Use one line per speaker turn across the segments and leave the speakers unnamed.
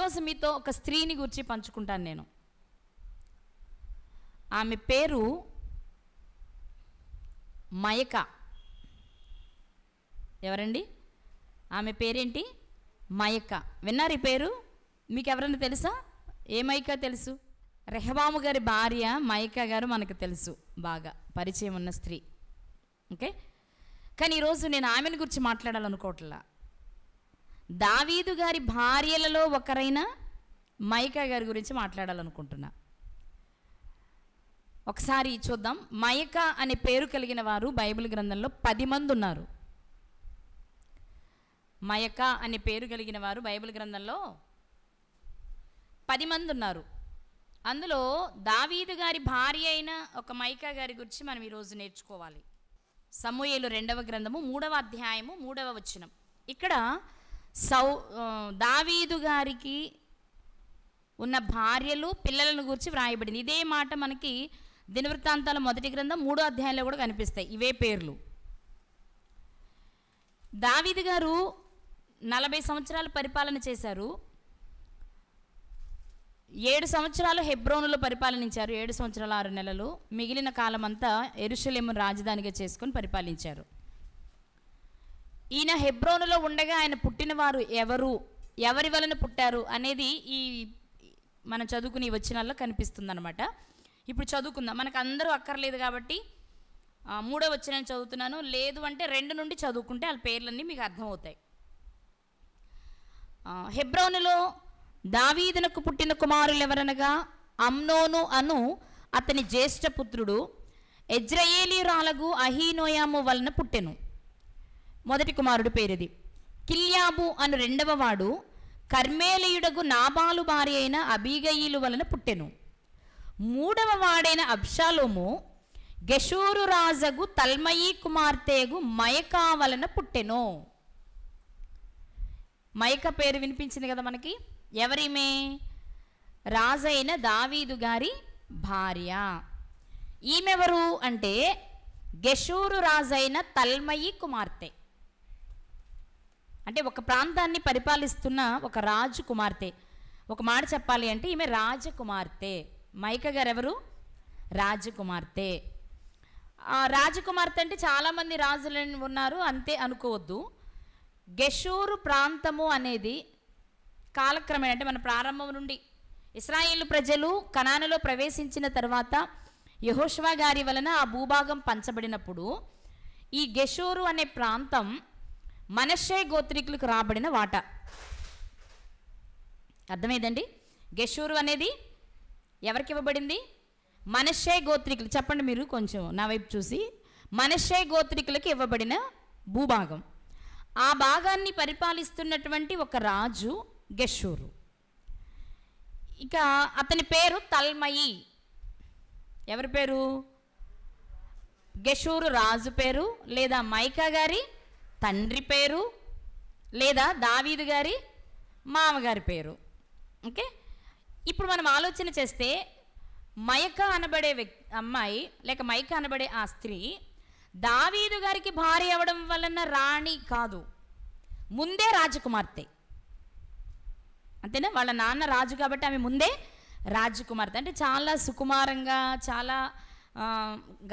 ఈరోజు మీతో ఒక స్త్రీని గురించి పంచుకుంటాను నేను. ఆమె పేరు మయక. ఎవరండి? ఆమె పేరేంటి? మయక. విన్నారు ఈ పేరు? మీకు ఎవరైనా తెలుసా? ఏ మయక తెలుసు? రెహబాము గారి భార్య మయక గారు మనకు తెలుసు, బాగా పరిచయం ఉన్న స్త్రీ. ఓకే, కానీ ఈరోజు నేను ఆమెను గురించి మాట్లాడాలనుకోవట్లా. దావీదు గారి భార్యలలో ఒకరైన మయక గారి గురించి మాట్లాడాలనుకుంటున్నా. ఒకసారి చూద్దాం. మయక అనే పేరు కలిగిన వారు బైబిల్ గ్రంథంలో 10 మంది ఉన్నారు. మయక అనే పేరు కలిగిన వారు బైబిల్ గ్రంథంలో 10 మంది ఉన్నారు. అందులో దావీదు గారి భార్య అయిన ఒక మయక గారి గురించి మనం ఈరోజు నేర్చుకోవాలి. సమూయేలు 2వ గ్రంథము 3వ అధ్యాయము 3వ వచనం. ఇక్కడ దావీదు గారికి ఉన్న భార్యలు పిల్లలను గురించి వ్రాయబడింది. ఇదే మాట మనకి దినవృత్తాంతాల 1వ గ్రంథం 3వ అధ్యాయంలో కూడా కనిపిస్తాయి ఇవే పేర్లు. దావీదు గారు 40 సంవత్సరాలు పరిపాలన చేశారు. 7 సంవత్సరాలు హెబ్రోనులో పరిపాలనించారు. 7 సంవత్సరాలు 6 నెలలు. మిగిలిన కాలం అంతా యెరూషలేము రాజధానిగా చేసుకొని పరిపాలించారు. ఈయన హెబ్రోనులో ఉండగా ఆయన పుట్టినవారు ఎవరి వలన పుట్టారు అనేది ఈ మనం చదువుకుని వచనాల్లో కనిపిస్తుంది అనమాట. ఇప్పుడు చదువుకుందాం. మనకు అందరూ అక్కర్లేదు కాబట్టి 3వ వచనం చదువుతున్నాను. లేదు అంటే 2 నుండి చదువుకుంటే వాళ్ళ పేర్లన్నీ మీకు అర్థమవుతాయి. హెబ్రోనులో దావీదునకు పుట్టిన కుమారులు ఎవరనగా అమ్నోను అను అతని జ్యేష్ఠ పుత్రుడు ఎజ్రయేలీయురాలగు అహీనోయాము వలన పుట్టెను. మొదటి కుమారుడు పేరుది. కిల్యాబు అను 2వ వాడు కర్మేలీయుడగు నాబాలు భార్య అయిన అబీగయీలు వలన పుట్టెను. 3వ వాడైన అబ్షాలోము గెషూరు రాజగు తల్మయి కుమార్తెగు మయకా వలన పుట్టెను. మయక పేరు వినిపించింది కదా మనకి. ఎవరిమే? రాజైన దావీదు గారి భార్య. ఈమెవరు అంటే గెషూరు రాజైన తల్మయి కుమార్తె. అంటే ఒక ప్రాంతాన్ని పరిపాలిస్తున్న ఒక రాజు కుమార్తె. ఒక మాట చెప్పాలి అంటే ఈమె రాజకుమార్తె. మయక గారు ఎవరు? రాజకుమార్తె. రాజకుమార్తె అంటే చాలామంది రాజులు ఉన్నారు అంతే అనుకోవద్దు. గెషూరు ప్రాంతము అనేది కాలక్రమేణా అంటే మన ప్రారంభం నుండి ఇశ్రాయేలు ప్రజలు కనానులో ప్రవేశించిన తర్వాత యెహోషువ గారి వలన ఆ భూభాగం పంచబడినప్పుడు ఈ గెషూరు అనే ప్రాంతం మనష్షే గోత్రికులకు రాబడిన వాట. అర్థమైందండి? గెషూరు అనేది ఎవరికి ఇవ్వబడింది? మనష్షే గోత్రికులు. చెప్పండి మీరు కొంచెం నా వైపు చూసి. మనష్షే గోత్రికులకు ఇవ్వబడిన భూభాగం. ఆ భాగాన్ని పరిపాలిస్తున్నటువంటి ఒక రాజు గెషూరు. ఇక అతని పేరు తల్మయి. ఎవరి పేరు? గెషూరు రాజు పేరు, లేదా మైకా గారి తండ్రి పేరు, లేదా దావీదు గారి మామగారి పేరు. ఓకే, ఇప్పుడు మనం ఆలోచన చేస్తే మయక అనబడే అమ్మాయి లేక మైక అనబడే ఆ స్త్రీ దావీదు గారికి భార్య అవ్వడం వలన రాణి కాదు, ముందే రాజకుమార్తె. అంతేనా? వాళ్ళ నాన్న రాజు కాబట్టి ఆమె ముందే రాజకుమార్తె. అంటే చాలా సుకుమారంగా చాలా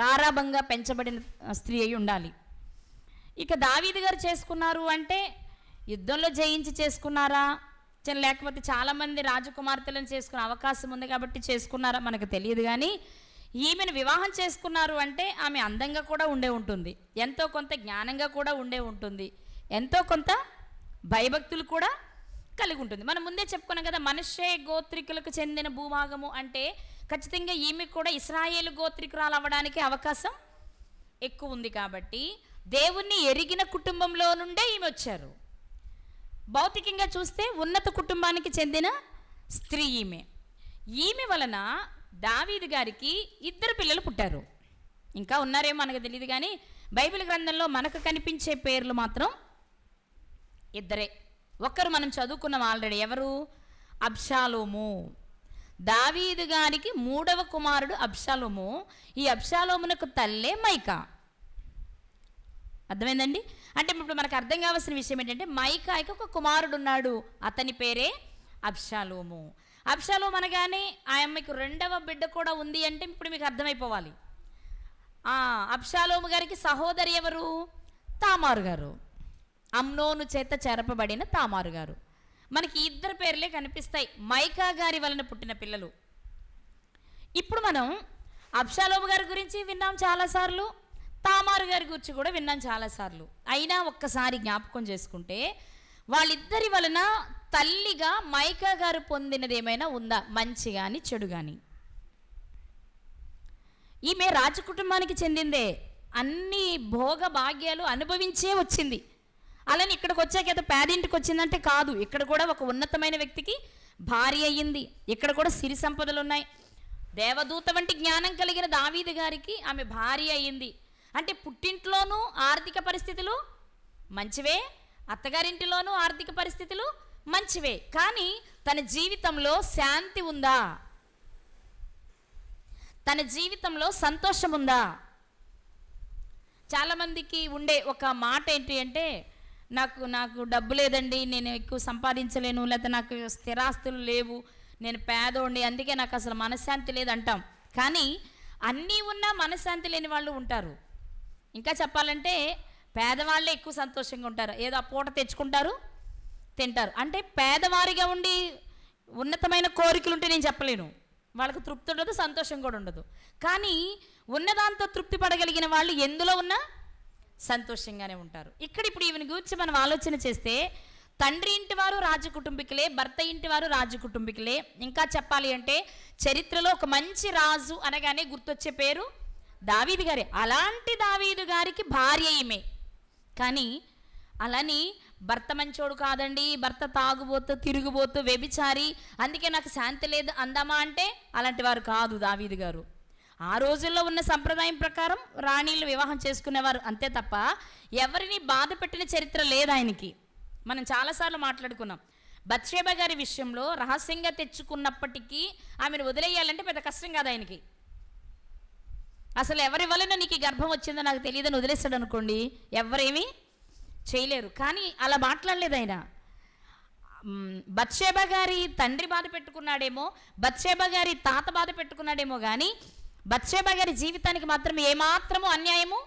గారాభంగా పెంచబడిన స్త్రీ అయి ఉండాలి. ఇక దావీదు గారు చేసుకున్నారు అంటే యుద్ధంలో జయించి చేసుకున్నారా, లేకపోతే చాలామంది రాజకుమార్తెలను చేసుకునే అవకాశం ఉంది కాబట్టి చేసుకున్నారా మనకు తెలియదు. కానీ ఈమెను వివాహం చేసుకున్నారు అంటే ఆమె అందంగా కూడా ఉండే ఉంటుంది, ఎంతో కొంత జ్ఞానంగా కూడా ఉండే ఉంటుంది, ఎంతో కొంత భయభక్తులు కూడా కలిగి ఉంటుంది. మనం ముందే చెప్పుకున్నాం కదా, మనష్షే గోత్రికులకు చెందిన భూభాగము అంటే ఖచ్చితంగా ఈమె కూడా ఇశ్రాయేలు గోత్రికురాలు అవ్వడానికి అవకాశం ఎక్కువ ఉంది. కాబట్టి దేవుణ్ణి ఎరిగిన కుటుంబంలో నుండే ఈమె వచ్చారు. భౌతికంగా చూస్తే ఉన్నత కుటుంబానికి చెందిన స్త్రీ ఈమె వలన దావీదు గారికి 2 పిల్లలు పుట్టారు. ఇంకా ఉన్నారేమో మనకు తెలియదు, కానీ బైబిల్ గ్రంథంలో మనకు కనిపించే పేర్లు మాత్రం 2. ఒక్కరు మనం చదువుకున్నాం ఆల్రెడీ. ఎవరు? అబ్షాలోము. దావీదు గారికి 3వ కుమారుడు అబ్షాలోము. ఈ అబ్షాలోమునకు తల్లే మైకా. అర్థమైందండి? అంటే ఇప్పుడు మనకు అర్థం కావాల్సిన విషయం ఏంటంటే మైకాకి ఒక కుమారుడు ఉన్నాడు, అతని పేరే అబ్షాలోము. అబ్షాలోము అనగానే ఆ అమ్మాయికి రెండవ బిడ్డ కూడా ఉంది అంటే ఇప్పుడు మీకు అర్థమైపోవాలి. అబ్షాలోము గారికి సహోదరి ఎవరు? తామారు గారు. అమ్నోను చేత చెరపబడిన తామారు గారు. మనకి ఇద్దరు పేర్లే కనిపిస్తాయి, మైకా గారి వలన పుట్టిన పిల్లలు. ఇప్పుడు మనం అబ్షాలోము గారి గురించి విన్నాం చాలాసార్లు, తామారు గారి గురించి కూడా విన్నాం చాలాసార్లు. అయినా ఒక్కసారి జ్ఞాపకం చేసుకుంటే వాళ్ళిద్దరి వలన తల్లిగా మైకా గారు పొందినది ఏమైనా ఉందా? మంచి కానీ చెడు కానీ. ఈమె రాజకుటుంబానికి చెందిందే, అన్ని భోగ భాగ్యాలు అనుభవించే వచ్చింది. అలానే ఇక్కడికి వచ్చాక ఏదో పేదింటికి వచ్చిందంటే కాదు, ఇక్కడ కూడా ఒక ఉన్నతమైన వ్యక్తికి భార్య అయ్యింది. ఇక్కడ కూడా సిరి సంపదలు ఉన్నాయి. దేవదూత వంటి జ్ఞానం కలిగిన దావీదు గారికి ఆమె భార్య అయ్యింది. అంటే పుట్టింట్లోనూ ఆర్థిక పరిస్థితులు మంచివే, అత్తగారింటిలోనూ ఆర్థిక పరిస్థితులు మంచివే. కానీ తన జీవితంలో శాంతి ఉందా? తన జీవితంలో సంతోషం ఉందా? చాలామందికి ఉండే ఒక మాట ఏంటి అంటే, నాకు డబ్బు లేదండి, నేను ఎక్కువ సంపాదించలేను, లేకపోతే నాకు స్థిరాస్తులు లేవు, నేను పేదోండి, అందుకే నాకు అసలు మనశ్శాంతి లేదంటాం. కానీ అన్నీ ఉన్నా మనశ్శాంతి లేని వాళ్ళు ఉంటారు. ఇంకా చెప్పాలంటే పేదవాళ్ళే ఎక్కువ సంతోషంగా ఉంటారు. ఏదో ఆ పూట తెచ్చుకుంటారు, తింటారు. అంటే పేదవారిగా ఉండి ఉన్నతమైన కోరికలు ఉంటే నేను చెప్పలేను, వాళ్ళకు తృప్తి ఉండదు, సంతోషం కూడా ఉండదు. కానీ ఉన్నదాంతో తృప్తి పడగలిగిన వాళ్ళు ఎందులో ఉన్నా సంతోషంగానే ఉంటారు. ఇక్కడ ఇప్పుడు ఈవెని గురించి మనం ఆలోచన చేస్తే, తండ్రి ఇంటి వారు రాజకుటుంబికులే, భర్త ఇంటి వారు రాజకుటుంబికులే. ఇంకా చెప్పాలి అంటే చరిత్రలో ఒక మంచి రాజు అనగానే గుర్తొచ్చే పేరు దావీదు గారే. అలాంటి దావీదు గారికి భార్య ఈమె. కానీ అలాని భర్త మంచోడు కాదండి, భర్త తాగుబోతూ తిరుగుబోతూ వ్యభిచారి, అందుకే నాకు శాంతి లేదు అందామా అంటే అలాంటి వారు కాదు దావీదు గారు. ఆ రోజుల్లో ఉన్న సంప్రదాయం ప్రకారం రాణీలు వివాహం చేసుకునేవారు, అంతే తప్ప ఎవరిని బాధ పెట్టిన చరిత్ర లేదు ఆయనకి. మనం చాలాసార్లు మాట్లాడుకున్నాం. బత్షేబ గారి విషయంలో రహస్యంగా తెచ్చుకున్నప్పటికీ ఆమెను వదిలేయాలంటే పెద్ద కష్టం కాదు ఆయనకి. అసలు ఎవరి వలన నీకు గర్భం వచ్చిందో నాకు తెలియదని వదిలేస్తాడు అనుకోండి, ఎవరేమీ చేయలేరు. కానీ అలా మాట్లాడలేదు ఆయన. బత్షేబ గారి తండ్రి బాధ పెట్టుకున్నాడేమో, బత్షేబ గారి తాత బాధ పెట్టుకున్నాడేమో, కానీ బత్షేబ గారి జీవితానికి మాత్రం ఏమాత్రము అన్యాయము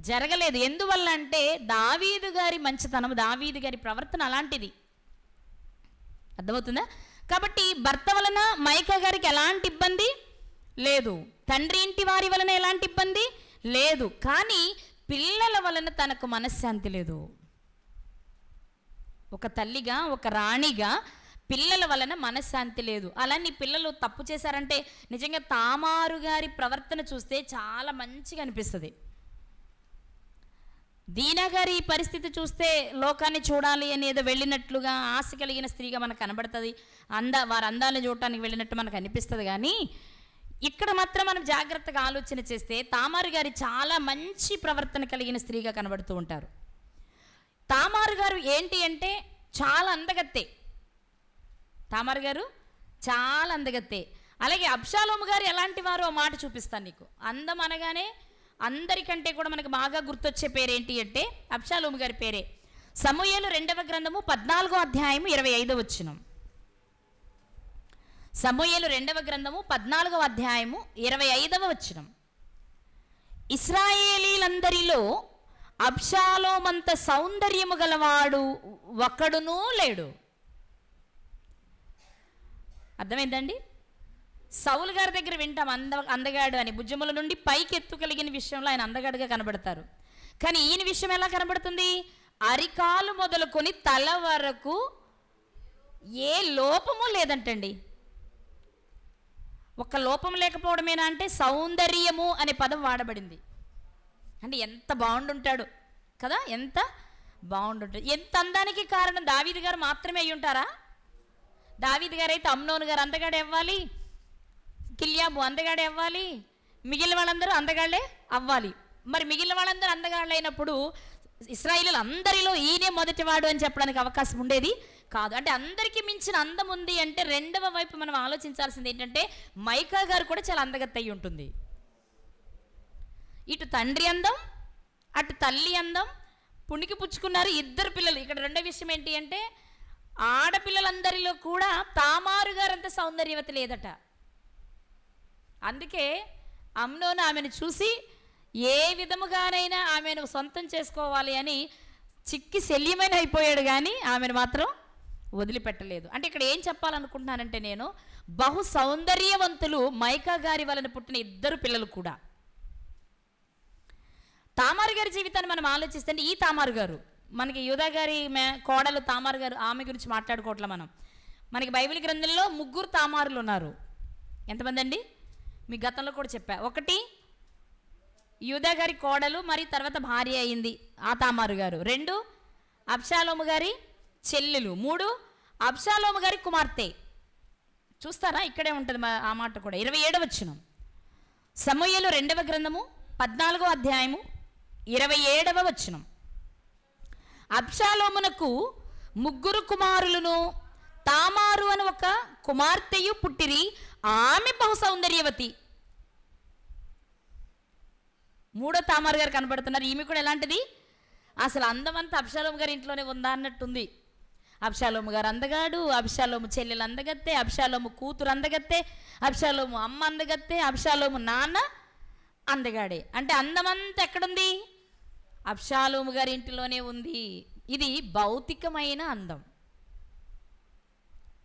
జరగలేదు. ఎందువల్ల అంటే దావీదు గారి మంచితనం, దావీదు గారి ప్రవర్తన అలాంటిది. అర్థమవుతుందా? కాబట్టి భర్త వలన మైకా గారికి ఎలాంటి ఇబ్బంది లేదు, తండ్రి ఇంటి వారి వలన ఎలాంటి ఇబ్బంది లేదు. కానీ పిల్లల వలన తనకు మనశ్శాంతి లేదు. ఒక తల్లిగా, ఒక రాణిగా పిల్లల వలన మనశ్శాంతి లేదు. అలా నీ పిల్లలు తప్పు చేశారంటే నిజంగా తామారు గారి ప్రవర్తన చూస్తే చాలా మంచిగా అనిపిస్తుంది. దీనా గారి పరిస్థితి చూస్తే లోకాన్ని చూడాలి అని ఏదో వెళ్ళినట్లుగా ఆశ కలిగిన స్త్రీగా మనకు కనబడుతుంది. వారి అందాలను చూడటానికి వెళ్ళినట్టు మనకు అనిపిస్తుంది. కానీ ఇక్కడ మాత్రం మనం జాగ్రత్తగా ఆలోచన చేస్తే తామారు గారి చాలా మంచి ప్రవర్తన కలిగిన స్త్రీగా కనబడుతూ ఉంటారు. తామారు గారు ఏంటి అంటే చాలా అందగత్తే. తామారు గారు చాలా అందగత్తే. అలాగే అబ్షాలోము గారు ఎలాంటి వారో మాట చూపిస్తాను నీకు. అందం అనగానే అందరికంటే కూడా మనకు బాగా గుర్తొచ్చే పేరేంటి అంటే అబ్షాలోము గారి పేరే. సమూయేలు 2వ గ్రంథము 14వ అధ్యాయము 25వ వచనం. సమూయేలు 2వ గ్రంథము 14వ అధ్యాయము 25వ వచనం. ఇశ్రాయేలీలందరిలో అబ్షాలోమంత సౌందర్యము గలవాడు ఒక్కడునూ లేడు. అర్థమైందండి? సౌలు గారి దగ్గర వింటాం అందగాడు అని. భుజముల నుండి పైకి ఎత్తు కలిగిన విషయంలో ఆయన అందగాడుగా కనబడతారు. కానీ ఈయన విషయం ఎలా కనబడుతుంది? అరికాలు మొదలుకొని తల వరకు ఏ లోపము లేదంటండి. ఒక్క లోపం లేకపోవడమేనా అంటే సౌందర్యము అనే పదం వాడబడింది. అంటే ఎంత బాగుండుంటాడు కదా, ఎంత బాగుండుంటాడు. ఎంత అందానికి కారణం దావీదు గారు మాత్రమే అయ్యి ఉంటారా? దావీదు గారు అయితే అమ్నోను గారు అందగాడే అవ్వాలి, కిల్యాబు అందగాడే అవ్వాలి, మిగిలిన వాళ్ళందరూ అందగాళ్లే అవ్వాలి. మరి మిగిలిన వాళ్ళందరూ అందగాళ్ళు అయినప్పుడు ఇశ్రాయేలీయులు అందరిలో ఈయనే మొదటివాడు అని చెప్పడానికి అవకాశం ఉండేది కాదు. అంటే అందరికీ మించిన అందం ఉంది అంటే రెండవ వైపు మనం ఆలోచించాల్సింది ఏంటంటే మైకా గారు కూడా చాలా అందగత్త అయి ఉంటుంది. ఇటు తండ్రి అందం, అటు తల్లి అందం, పుణికి పుచ్చుకున్నారు ఇద్దరు పిల్లలు. ఇక్కడ రెండో విషయం ఏంటి అంటే ఆడపిల్లలందరిలో కూడా తామారు గారంత సౌందర్యవతి లేదట. అందుకే అమ్నోను ఆమెను చూసి ఏ విధముగానైనా ఆమెను సొంతం చేసుకోవాలి అని చిక్కి శల్యమైన అయిపోయాడు, కానీ ఆమెను మాత్రం వదిలిపెట్టలేదు. అంటే ఇక్కడ ఏం చెప్పాలనుకుంటున్నానంటే, నేను బహు సౌందర్యవంతులు మైకా గారి వలన పుట్టిన 2 పిల్లలు కూడా. తామారు గారి జీవితాన్ని మనం ఆలోచిస్తే, ఈ తామారు గారు మనకి యూదా గారి కోడలు తామారు గారు, ఆమె గురించి మాట్లాడుకోవట్లే మనం. మనకి బైబిల్ గ్రంథంలో 3 తామారులు ఉన్నారు. ఎంతమంది అండి? మీ గతంలో కూడా చెప్పా. 1 యూదా గారి కోడలు, మరి తర్వాత భార్య అయింది ఆ తామారు గారు. 2 అబ్షాలోము గారి చెల్లెలు. 3 అబ్షాలోము గారి కుమార్తె. చూస్తారా, ఇక్కడే ఉంటుంది ఆ మాట కూడా. 27వ వచనం, సమూయేలు 2వ గ్రంథము 14వ అధ్యాయము 27వ వచనం. అబ్షాలోమునకు 3 కుమారులను తామారు అని ఒక కుమార్తెయు పుట్టిరి, ఆమె బహు సౌందర్యవతి. 3వ తామారు గారు కనబడుతున్నారు. ఈమె కూడా ఎలాంటిది? అసలు అందమంతా అబ్షాలోము గారి ఇంట్లోనే ఉందా అన్నట్టుంది. అబ్షాలోము గారు అందగాడు, అబ్షాలోము చెల్లెలు అందగత్తే, అబ్షాలోము కూతురు అందగత్తే, అబ్షాలోము అమ్మ అందగత్తే, అబ్షాలోము నాన్న అందగాడే. అంటే అందమంతా ఎక్కడుంది? అబ్షాలోము గారి ఇంటిలోనే ఉంది. ఇది భౌతికమైన అందం,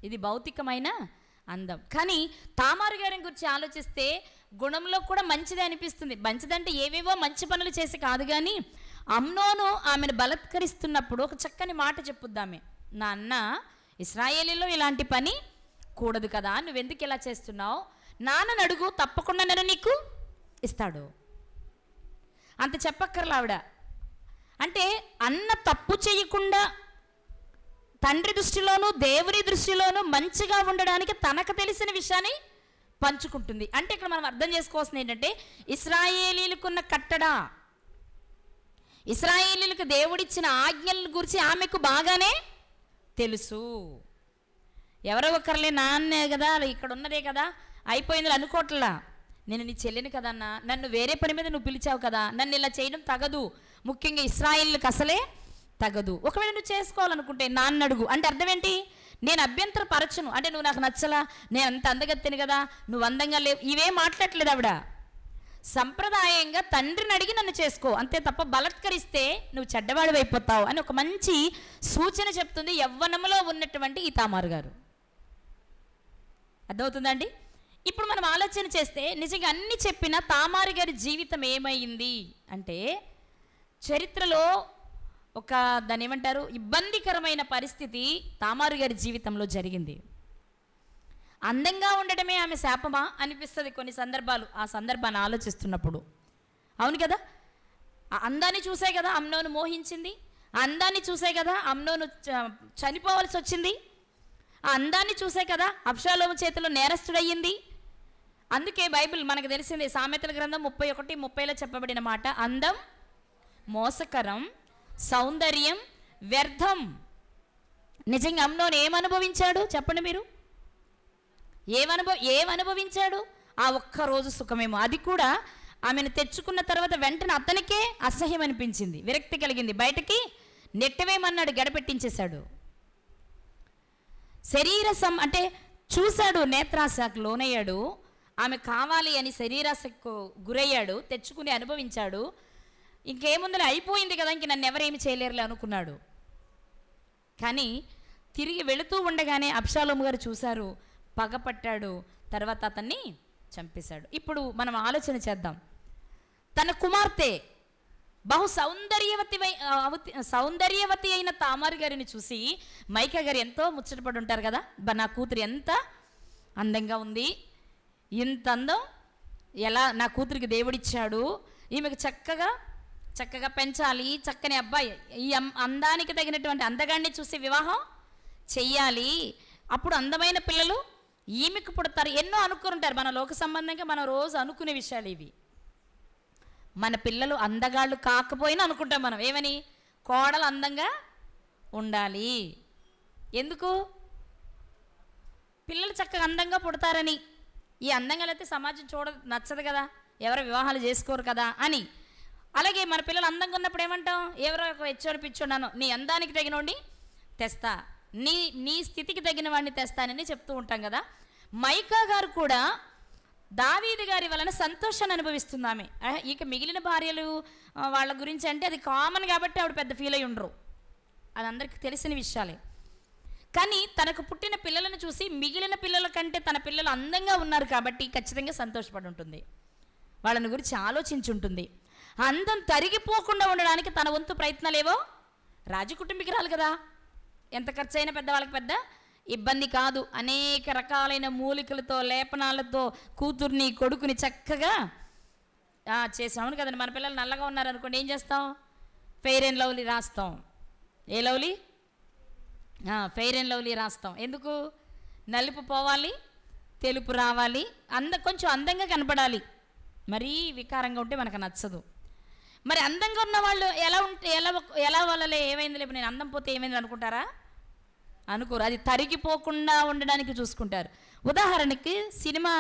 ఇది భౌతికమైన అందం. కానీ తామారు గారిని గురించి ఆలోచిస్తే గుణంలో కూడా మంచిదే అనిపిస్తుంది. మంచిదంటే ఏవేవో మంచి పనులు చేసి కాదు, కానీ అమ్నోను ఆమెను బలత్కరిస్తున్నప్పుడు ఒక చక్కని మాట చెప్పుద్దామే, నాన్న ఇశ్రాయేలీలో ఇలాంటి పని కూడదు కదా, నువ్వెందుకు ఇలా చేస్తున్నావు, నాన్నను అడుగు, తప్పకుండా నేను నీకు ఇస్తాడు. అంత చెప్పక్కర్లా ఆవిడ. అంటే అన్న తప్పు చేయకుండా తండ్రి దృష్టిలోనూ దేవుని దృష్టిలోనూ మంచిగా ఉండడానికి తనకు తెలిసిన విషయాన్ని పంచుకుంటుంది. అంటే ఇక్కడ మనం అర్థం చేసుకోవాల్సింది ఏంటంటే, ఇశ్రాయేలీలకున్న కట్టడా, ఇశ్రాయేలీలకు దేవుడిచ్చిన ఆజ్ఞల గురించి ఆమెకు బాగానే తెలుసు. ఎవరో ఒకరిలే నాన్నే కదా, ఇక్కడ ఉన్నదే కదా, అయిపోయింది అనుకోవట్లా. నేను నీ చెల్లిని కదన్నా, నన్ను వేరే పని మీద నువ్వు పిలిచావు కదా, నన్ను ఇలా చేయడం తగదు, ముఖ్యంగా ఇశ్రాయేలులకు అసలే తగదు. ఒకవేళ నువ్వు చేసుకోవాలనుకుంటే నాన్న అడుగు. అంటే అర్థం ఏంటి? నేను అభ్యంతర పరచను, అంటే నువ్వు నాకు నచ్చలా, నేను అంత అందగత్తెని కదా, నువ్వు అందంగా లేవు, ఇవేం మాట్లాడట్లేదు ఆవిడ. సంప్రదాయంగా తండ్రిని అడిగి నన్ను చేసుకో, అంతే తప్ప బలత్కరిస్తే నువ్వు చెడ్డవాడివి అయిపోతావు అని ఒక మంచి సూచన చెప్తుంది యవ్వనంలో ఉన్నటువంటి ఈ తామారు గారు. అర్థమవుతుందండి? ఇప్పుడు మనం ఆలోచన చేస్తే నిజంగా అన్ని చెప్పిన తామారు గారి జీవితం ఏమైంది అంటే, చరిత్రలో ఒక దాన్ని ఏమంటారు, ఇబ్బందికరమైన పరిస్థితి తామారు గారి జీవితంలో జరిగింది. అందంగా ఉండడమే ఆమె శాపమా అనిపిస్తుంది కొన్ని సందర్భాలు, ఆ సందర్భాన్ని ఆలోచిస్తున్నప్పుడు. అవును కదా, ఆ అందాన్ని చూసే కదా అమ్నోను మోహించింది, ఆ అందాన్ని చూసే కదా అమ్నోను చనిపోవాల్సి వచ్చింది, ఆ అందాన్ని చూసే కదా అబ్షాలోము చేతిలో నేరస్తుడయ్యింది. అందుకే బైబిల్ మనకు తెలిసింది, సామెతల గ్రంథం 31:30లో చెప్పబడిన మాట, అందం మోసకరం, సౌందర్యం వ్యర్థం. నిజంగా అమ్నోను ఏమనుభవించాడు చెప్పండి మీరు? ఏమనుభవించాడు? ఆ ఒక్కరోజు సుఖమేమో, అది కూడా ఆమెను తెచ్చుకున్న తర్వాత వెంటనే అతనికే అసహ్యం అనిపించింది, విరక్తి కలిగింది, బయటకి నెట్టవేమన్నాడు, గడపెట్టించేశాడు. అంటే చూశాడు, నేత్రాశకు లోనయ్యాడు, ఆమె కావాలి అని శరీరాశకు గురయ్యాడు, తెచ్చుకుని అనుభవించాడు. ఇంకేముందని అయిపోయింది కదా, ఇంక నన్ను ఎవరేమి చేయలేరులే అనుకున్నాడు. కానీ తిరిగి వెళుతూ ఉండగానే అబ్షాలోము గారు చూశారు, పగపట్టాడు, తర్వాత అతన్ని చంపేశాడు. ఇప్పుడు మనం ఆలోచన చేద్దాం. తన కుమార్తె బహు సౌందర్యవతి అయిన తామారు గారిని చూసి మైకా గారు ఎంతో ముచ్చటపడి ఉంటారు కదా, నా కూతురు ఎంత అందంగా ఉంది, ఇంత అందం ఎలా నా కూతురికి దేవుడిచ్చాడు, ఈమెకు చక్కగా పెంచాలి, చక్కని అబ్బాయి, ఈ అందానికి తగినటువంటి అందగాన్ని చూసి వివాహం చెయ్యాలి, అప్పుడు అందమైన పిల్లలు ఈమెకు పుడతారు. ఎన్నో అనుకుంటారు, మన లోక సంబంధంగా మనం రోజు అనుకునే విషయాలు ఇవి. మన పిల్లలు అందగాళ్ళు కాకపోయినా అనుకుంటాం మనం, ఏమని, కోడలు అందంగా ఉండాలి. ఎందుకు? పిల్లలు చక్కగా అందంగా పుడతారని. ఈ అందంగా అయితే సమాజం నచ్చదు కదా, ఎవరో వివాహాలు చేసుకోరు కదా అని. అలాగే మన పిల్లలు అందంగా ఉన్నప్పుడు ఏమంటాం, ఎవరో ఒక హెచ్చోడు పిచ్చోడాను నీ అందానికి తగినోడిని తెస్తా, నీ నీ స్థితికి తగిన వాడిని తెస్తానని చెప్తూ ఉంటాం కదా. మైకా గారు కూడా దావీదు గారి వలన సంతోషాన్ని అనుభవిస్తుంది ఆమె. ఇక మిగిలిన భార్యలు వాళ్ళ గురించి అంటే అది కామన్ కాబట్టి ఆవిడ పెద్ద ఫీల్ అయి ఉండరు, అది అందరికీ తెలిసిన విషయాలే. కానీ తనకు పుట్టిన పిల్లలను చూసి మిగిలిన పిల్లల కంటే తన పిల్లలు అందంగా ఉన్నారు కాబట్టి ఖచ్చితంగా సంతోషపడి ఉంటుంది, వాళ్ళని గురించి ఆలోచించుంటుంది. అందం తరిగిపోకుండా ఉండడానికి తన వంతు ప్రయత్నాలేవో, రాజకుటుంబికురాలు కదా, ఎంత ఖర్చు అయినా పెద్దవాళ్ళకి పెద్ద ఇబ్బంది కాదు. అనేక రకాలైన మూలికలతో లేపనాలతో కూతుర్ని కొడుకుని చక్కగా చేసాం. అవును కదండి, మన పిల్లలు నల్లగా ఉన్నారనుకోండి ఏం చేస్తాం? ఫెయిర్ అండ్ లవ్లీ రాస్తాం. A lovely? Fair and lovely రాస్తాం. ఎందుకు? నలుపు పోవాలి, తెలుపు రావాలి, కొంచెం అందంగా కనపడాలి. మరీ వికారంగా ఉంటే మనకు నచ్చదు. మరి అందంగా ఉన్న వాళ్ళు ఎలా వాళ్ళలే ఏమైంది లేపు నేను అందం పోతే ఏమైంది అనుకుంటారా? అనుకోరు. అది తరిగిపోకుండా ఉండడానికి చూసుకుంటారు. ఉదాహరణకి సినిమా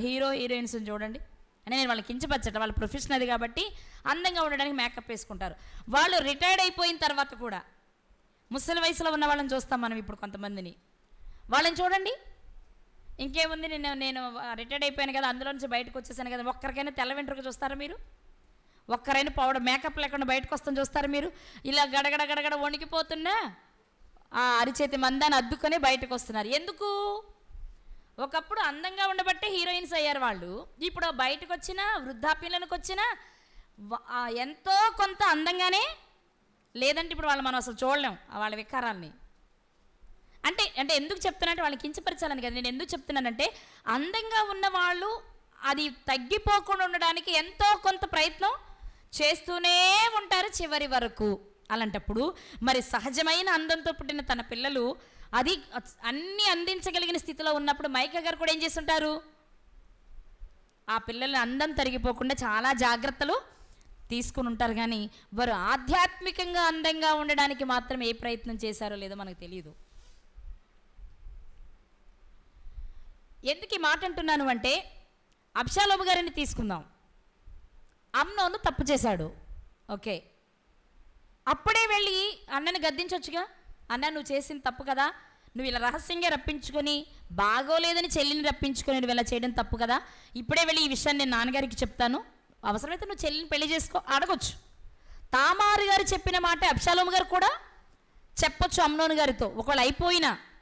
హీరో హీరోయిన్స్ చూడండి, అని నేను వాళ్ళకి కించపరచట, వాళ్ళు ప్రొఫెషనల్ కాబట్టి అందంగా ఉండడానికి మేకప్ వేసుకుంటారు. వాళ్ళు రిటైర్డ్ అయిపోయిన తర్వాత కూడా ముసలి వయసులో ఉన్న వాళ్ళని చూస్తాం మనం ఇప్పుడు కొంతమందిని. వాళ్ళని చూడండి, ఇంకేముంది, నేను రిటైర్డ్ అయిపోయాను కదా, అందులో నుంచి బయటకు వచ్చేసాను కదా, ఒక్కరికైనా తెల్ల వెంట్రుక చూస్తారా మీరు? ఒక్కరైనా పౌడర్ మేకప్ లేకుండా బయటకు వస్తాను చూస్తారా మీరు? ఇలా గడగడ గడగడ వణికిపోతున్నా ఆ అరిచేతి మందాన్ని అద్దుకొని బయటకు వస్తున్నారు. ఎందుకు? ఒకప్పుడు అందంగా ఉండబట్టే హీరోయిన్స్ అయ్యారు వాళ్ళు. ఇప్పుడు బయటకు వచ్చినా వృద్ధాప్యంలోకి వచ్చినా ఎంతో కొంత అందంగానే, లేదంటే ఇప్పుడు వాళ్ళు మనం అసలు చూడలేం వాళ్ళ వికారాన్ని. అంటే ఎందుకు చెప్తున్నానంటే వాళ్ళని కించపరచాలని కదా. నేను ఎందుకు చెప్తున్నానంటే అందంగా ఉన్నవాళ్ళు అది తగ్గిపోకుండా ఉండడానికి ఎంతో కొంత ప్రయత్నం చేస్తూనే ఉంటారు చివరి వరకు. అలాంటప్పుడు మరి సహజమైన అందంతో పుట్టిన తన పిల్లలు అది అన్నీ అందించగలిగిన స్థితిలో ఉన్నప్పుడు మైకా గారు కూడా ఏం చేస్తుంటారు? ఆ పిల్లల్ని అందం తరిగిపోకుండా చాలా జాగ్రత్తలు తీసుకుని ఉంటారు. కానీ వారు ఆధ్యాత్మికంగా అందంగా ఉండడానికి మాత్రం ఏ ప్రయత్నం చేశారో లేదో మనకు తెలియదు. ఎందుకు ఈ మాట అంటున్నాను అంటే, అబ్షాలోము గారిని తీసుకుందాం. అమ్నోను తప్పు చేశాడు, ఓకే. అప్పుడే వెళ్ళి అన్నని గద్దించవచ్చుగా, అన్న నువ్వు చేసిన తప్పు కదా, నువ్వు ఇలా రహస్యంగా రప్పించుకొని బాగోలేదని చెల్లిని రప్పించుకొని నువ్వు ఇలా చేయడం తప్పు కదా, ఇప్పుడే వెళ్ళి ఈ విషయాన్ని నేను నాన్నగారికి చెప్తాను, అవసరమైతే నువ్వు చెల్లిని పెళ్లి చేసుకో అడగొచ్చు. తామారు గారు చెప్పిన మాట అబ్షాలోము గారు కూడా చెప్పొచ్చు అమ్నోను గారితో. ఒకవేళ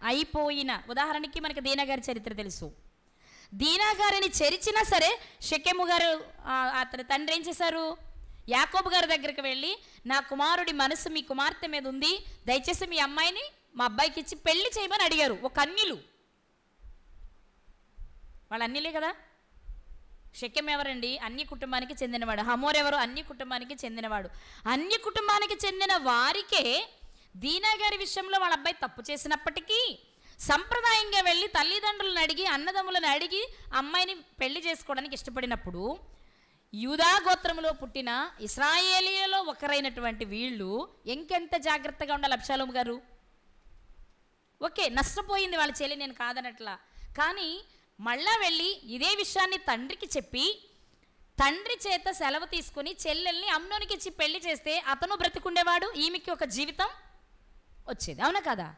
అయిపోయిన ఉదాహరణకి మనకి దీనా గారి చరిత్ర తెలుసు. దీనా గారిని చెరిచినా సరే షెకెము గారు అతని తండ్రి ఏం చేశారు? యాకోబు గారి దగ్గరికి వెళ్ళి, నా కుమారుడి మనసు మీ కుమార్తె మీద ఉంది, దయచేసి మీ అమ్మాయిని మా అబ్బాయికి ఇచ్చి పెళ్లి చేయమని అడిగారు. ఒక అన్యులు, వాళ్ళ అన్యులే కదా. షెకెం ఎవరండి? అన్య కుటుంబానికి చెందినవాడు. హమోర్ ఎవరు? అన్య కుటుంబానికి చెందినవాడు. అన్య కుటుంబానికి చెందిన వారికే దీనా గారి విషయంలో వాళ్ళ అబ్బాయి తప్పు చేసినప్పటికీ సంప్రదాయంగా వెళ్ళి తల్లిదండ్రులను అడిగి అన్నదమ్ములను అడిగి అమ్మాయిని పెళ్లి చేసుకోవడానికి ఇష్టపడినప్పుడు యూదా గోత్రములో పుట్టిన ఇశ్రాయేలీయులలో ఒకరైనటువంటి వీళ్ళు ఇంకెంత జాగ్రత్తగా ఉండాలి అబ్షాలోము గారు? ఓకే, నష్టపోయింది వాళ్ళ చెల్లి, నేను కాదనట్లా. కానీ మళ్ళా వెళ్ళి ఇదే విషయాన్ని తండ్రికి చెప్పి తండ్రి చేత సెలవు తీసుకుని చెల్లెల్ని అమ్నోనికి ఇచ్చి పెళ్లి చేస్తే అతను బ్రతికుండేవాడు, ఈమెకి ఒక జీవితం వచ్చేది, అవునా కదా?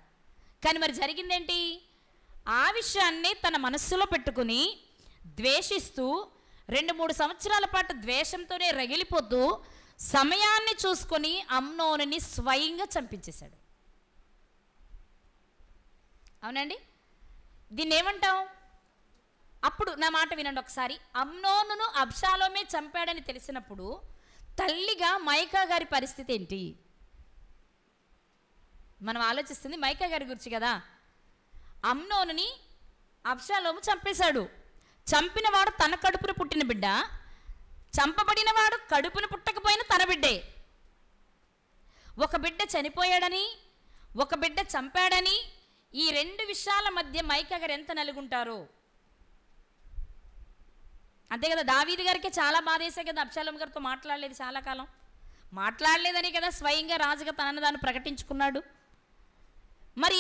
కానీ మరి జరిగిందేంటి? ఆ విషయాన్ని తన మనస్సులో పెట్టుకుని ద్వేషిస్తూ 2-3 సంవత్సరాల పాటు ద్వేషంతోనే రగిలిపోతూ సమయాన్ని చూసుకొని అమ్నోనుని స్వయంగా చంపించేశాడు. అవునండి, దీన్ని ఏమంటాం? అప్పుడు నా మాట వినండి ఒకసారి. అమ్నోనును అబ్షాలోమే చంపాడని తెలిసినప్పుడు తల్లిగా మైకా గారి పరిస్థితి ఏంటి? మనం ఆలోచిస్తుంది మైకా గారి గురించి కదా. అమ్నోనుని అబ్షాలోము చంపేశాడు. చంపినవాడు తన కడుపున పుట్టిన బిడ్డ, చంపబడినవాడు కడుపున పుట్టకపోయిన తన బిడ్డే. ఒక బిడ్డ చనిపోయాడని, ఒక బిడ్డ చంపాడని, ఈ 2 విషయాల మధ్య మైకా గారు ఎంత నలుగుంటారో అంతే కదా. దావీదు గారికి చాలా బాధేసే కదా అబ్షాలోము గారితో మాట్లాడలేదు, చాలా కాలం మాట్లాడలేదని కదా స్వయంగా రాజుగా తనను తాను ప్రకటించుకున్నాడు. మరి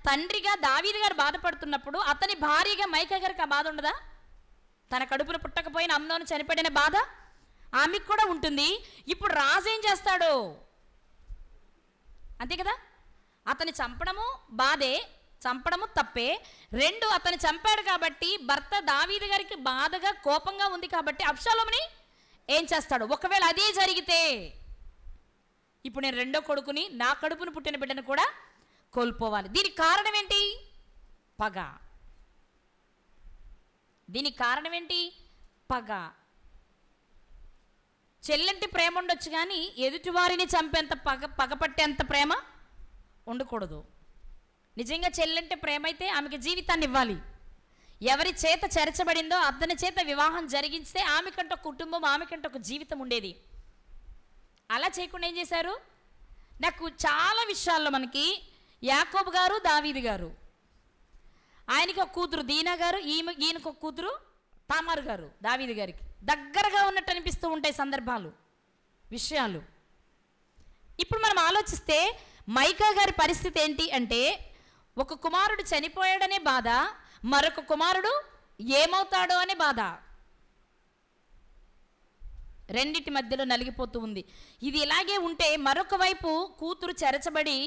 తండ్రిగా దావీదు గారు బాధపడుతున్నప్పుడు అతని భార్యగా మైకా గారికి ఆ బాధ ఉండదా? తన కడుపున పుట్టకపోయిన అమ్నోను చనిపడిన బాధ ఆమెకు కూడా ఉంటుంది. ఇప్పుడు రాజు ఏం చేస్తాడు? అంతే కదా, అతని చంపడము బాధే, చంపడము తప్పే. 2, అతను చంపాడు కాబట్టి భర్త దావీదు గారికి బాధగా కోపంగా ఉంది కాబట్టి అబ్షాలోముని ఏం చేస్తాడు? ఒకవేళ అదే జరిగితే ఇప్పుడు నేను 2వ కొడుకుని, నా కడుపును పుట్టిన బిడ్డను కూడా కోల్పోవాలి. దీనికి కారణం ఏంటి? పగ. దీనికి కారణం ఏంటి? పగ. చెల్లంటి ప్రేమ ఉండొచ్చు కానీ ఎదుటివారిని చంపేంత పగపట్టేంత ప్రేమ ఉండకూడదు. నిజంగా చెల్లంటే ప్రేమ అయితే ఆమెకి జీవితాన్ని ఇవ్వాలి. ఎవరి చేత చెరచబడిందో అతని చేత వివాహం జరిగిస్తే ఆమెకంటే ఒక కుటుంబం, ఆమెకంటే ఒక జీవితం ఉండేది. అలా చేయకుండా ఏం చేశారు? నాకు చాలా విషయాల్లో మనకి యాకోబు గారు, దావీదు గారు, ఆయనకి ఒక కూతురు దీనా గారు, ఈయనకు ఒక కూతురు తామారు గారు, దావీదు గారికి దగ్గరగా ఉన్నట్టు అనిపిస్తూ ఉంటాయి సందర్భాలు, విషయాలు. ఇప్పుడు మనం ఆలోచిస్తే మైకా గారి పరిస్థితి ఏంటి అంటే, ఒక కుమారుడు చనిపోయాడనే బాధ, మరొక కుమారుడు ఏమవుతాడో అనే బాధ, రెండింటి మధ్యలో నలిగిపోతూ ఉంది. ఇది ఇలాగే ఉంటే మరొక వైపు కూతురు చెరచబడి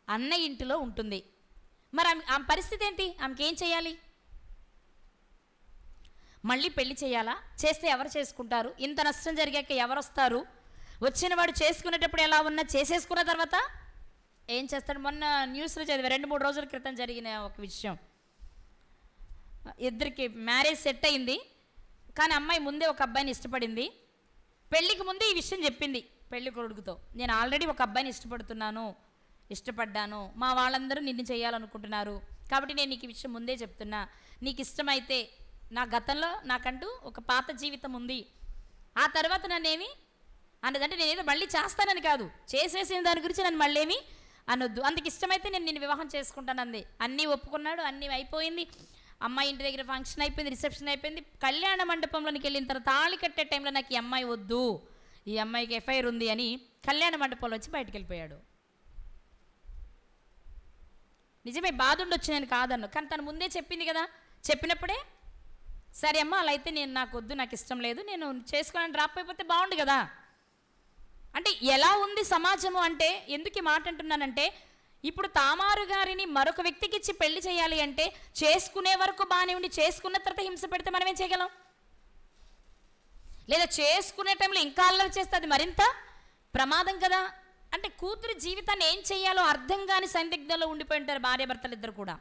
అన్న ఇంటిలో ఉంటుంది. మరి ఆమె పరిస్థితి ఏంటి? ఆమెకి ఏం చేయాలి? మళ్ళీ పెళ్లి చేయాలా? చేస్తే ఎవరు చేసుకుంటారు? ఇంత నష్టం జరిగాక ఎవరు వస్తారు? వచ్చిన వాడు చేసుకునేటప్పుడు ఎలా ఉన్నా చేసేసుకున్న తర్వాత ఏం చేస్తాడు? మొన్న న్యూస్లో చదివా, 2-3 రోజుల క్రితం జరిగిన ఒక విషయం. ఇద్దరికి మ్యారేజ్ సెట్ అయింది, కానీ అమ్మాయి ముందే ఒక అబ్బాయిని ఇష్టపడింది. పెళ్ళికి ముందే ఈ విషయం చెప్పింది పెళ్లి కొడుకుతో, నేను ఆల్రెడీ ఒక అబ్బాయిని ఇష్టపడ్డాను, మా వాళ్ళందరూ నిన్ను చేయాలనుకుంటున్నారు, కాబట్టి నేను నీకు ఈ విషయం ముందే చెప్తున్నా, నీకు ఇష్టమైతే, నా గతంలో నాకంటూ ఒక పాత జీవితం ఉంది, ఆ తర్వాత నన్నేమి అన్నదంటే నేనేదో మళ్ళీ చేస్తానని కాదు, చేసేసిన దాని గురించి నన్ను మళ్ళీ అనొద్దు, అందుకు ఇష్టమైతే నేను నిన్ను వివాహం చేసుకుంటాను అంది. అన్నీ ఒప్పుకున్నాడు, అన్నీ అయిపోయింది. అమ్మాయి ఇంటి దగ్గర ఫంక్షన్ అయిపోయింది, రిసెప్షన్ అయిపోయింది. కళ్యాణ మండపంలోనికి వెళ్ళిన తర్వాత తాళి కట్టే టైంలో నాకు ఈ అమ్మాయి వద్దు, ఈ అమ్మాయికి ఎఫ్ఐఆర్ ఉంది అని కళ్యాణ మండపంలో వచ్చి బయటకు వెళ్ళిపోయాడు. నిజమే, బాధ ఉండొచ్చు, నేను కాదన్ను, కానీ తను ముందే చెప్పింది కదా. చెప్పినప్పుడే సరే అమ్మ అలా అయితే నాకు వద్దు, నాకు ఇష్టం లేదు, నేను చేసుకోవాలని డ్రాప్ అయిపోతే బాగుండు కదా. అంటే ఎలా ఉంది సమాజము అంటే, ఎందుకు ఈ మాట అంటున్నానంటే, ఇప్పుడు తామారు గారిని మరొక వ్యక్తికి ఇచ్చి పెళ్లి చేయాలి అంటే చేసుకునే వరకు బాగానే ఉండి చేసుకున్న తర్వాత హింస పెడితే మనం ఏం చేయగలం? లేదా చేసుకునే టైంలో ఇంకా అల్లరి చేస్తే అది మరింత ప్రమాదం కదా. అంటే కూతురి జీవితాన్ని ఏం చేయాలో అర్థం కాని సందిగ్ధంలో ఉండిపోయి ఉంటారు భార్యాభర్తలు ఇద్దరు కూడా.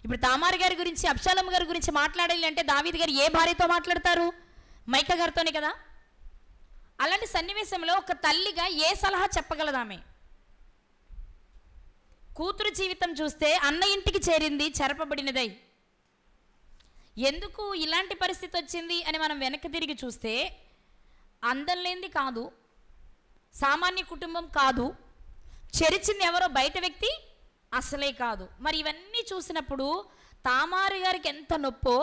ఇప్పుడు తామారు గారి గురించి, అబ్షాలోము గారి గురించి మాట్లాడాలి అంటే దావీదు గారు ఏ భార్యతో మాట్లాడతారు? మైకా గారితోనే కదా. అలాంటి సన్నివేశంలో ఒక తల్లిగా ఏ సలహా చెప్పగలదామె? కూతురు జీవితం చూస్తే అన్న ఇంటికి చేరింది చెరపబడినదై. ఎందుకు ఇలాంటి పరిస్థితి వచ్చింది అని మనం వెనక్కి తిరిగి చూస్తే అందం లేనిది కాదు, సామాన్య కుటుంబం కాదు, చెరిచింది ఎవరో బయట వ్యక్తి అసలే కాదు. మరి ఇవన్నీ చూసినప్పుడు తామారు గారికి ఎంత నొప్పో,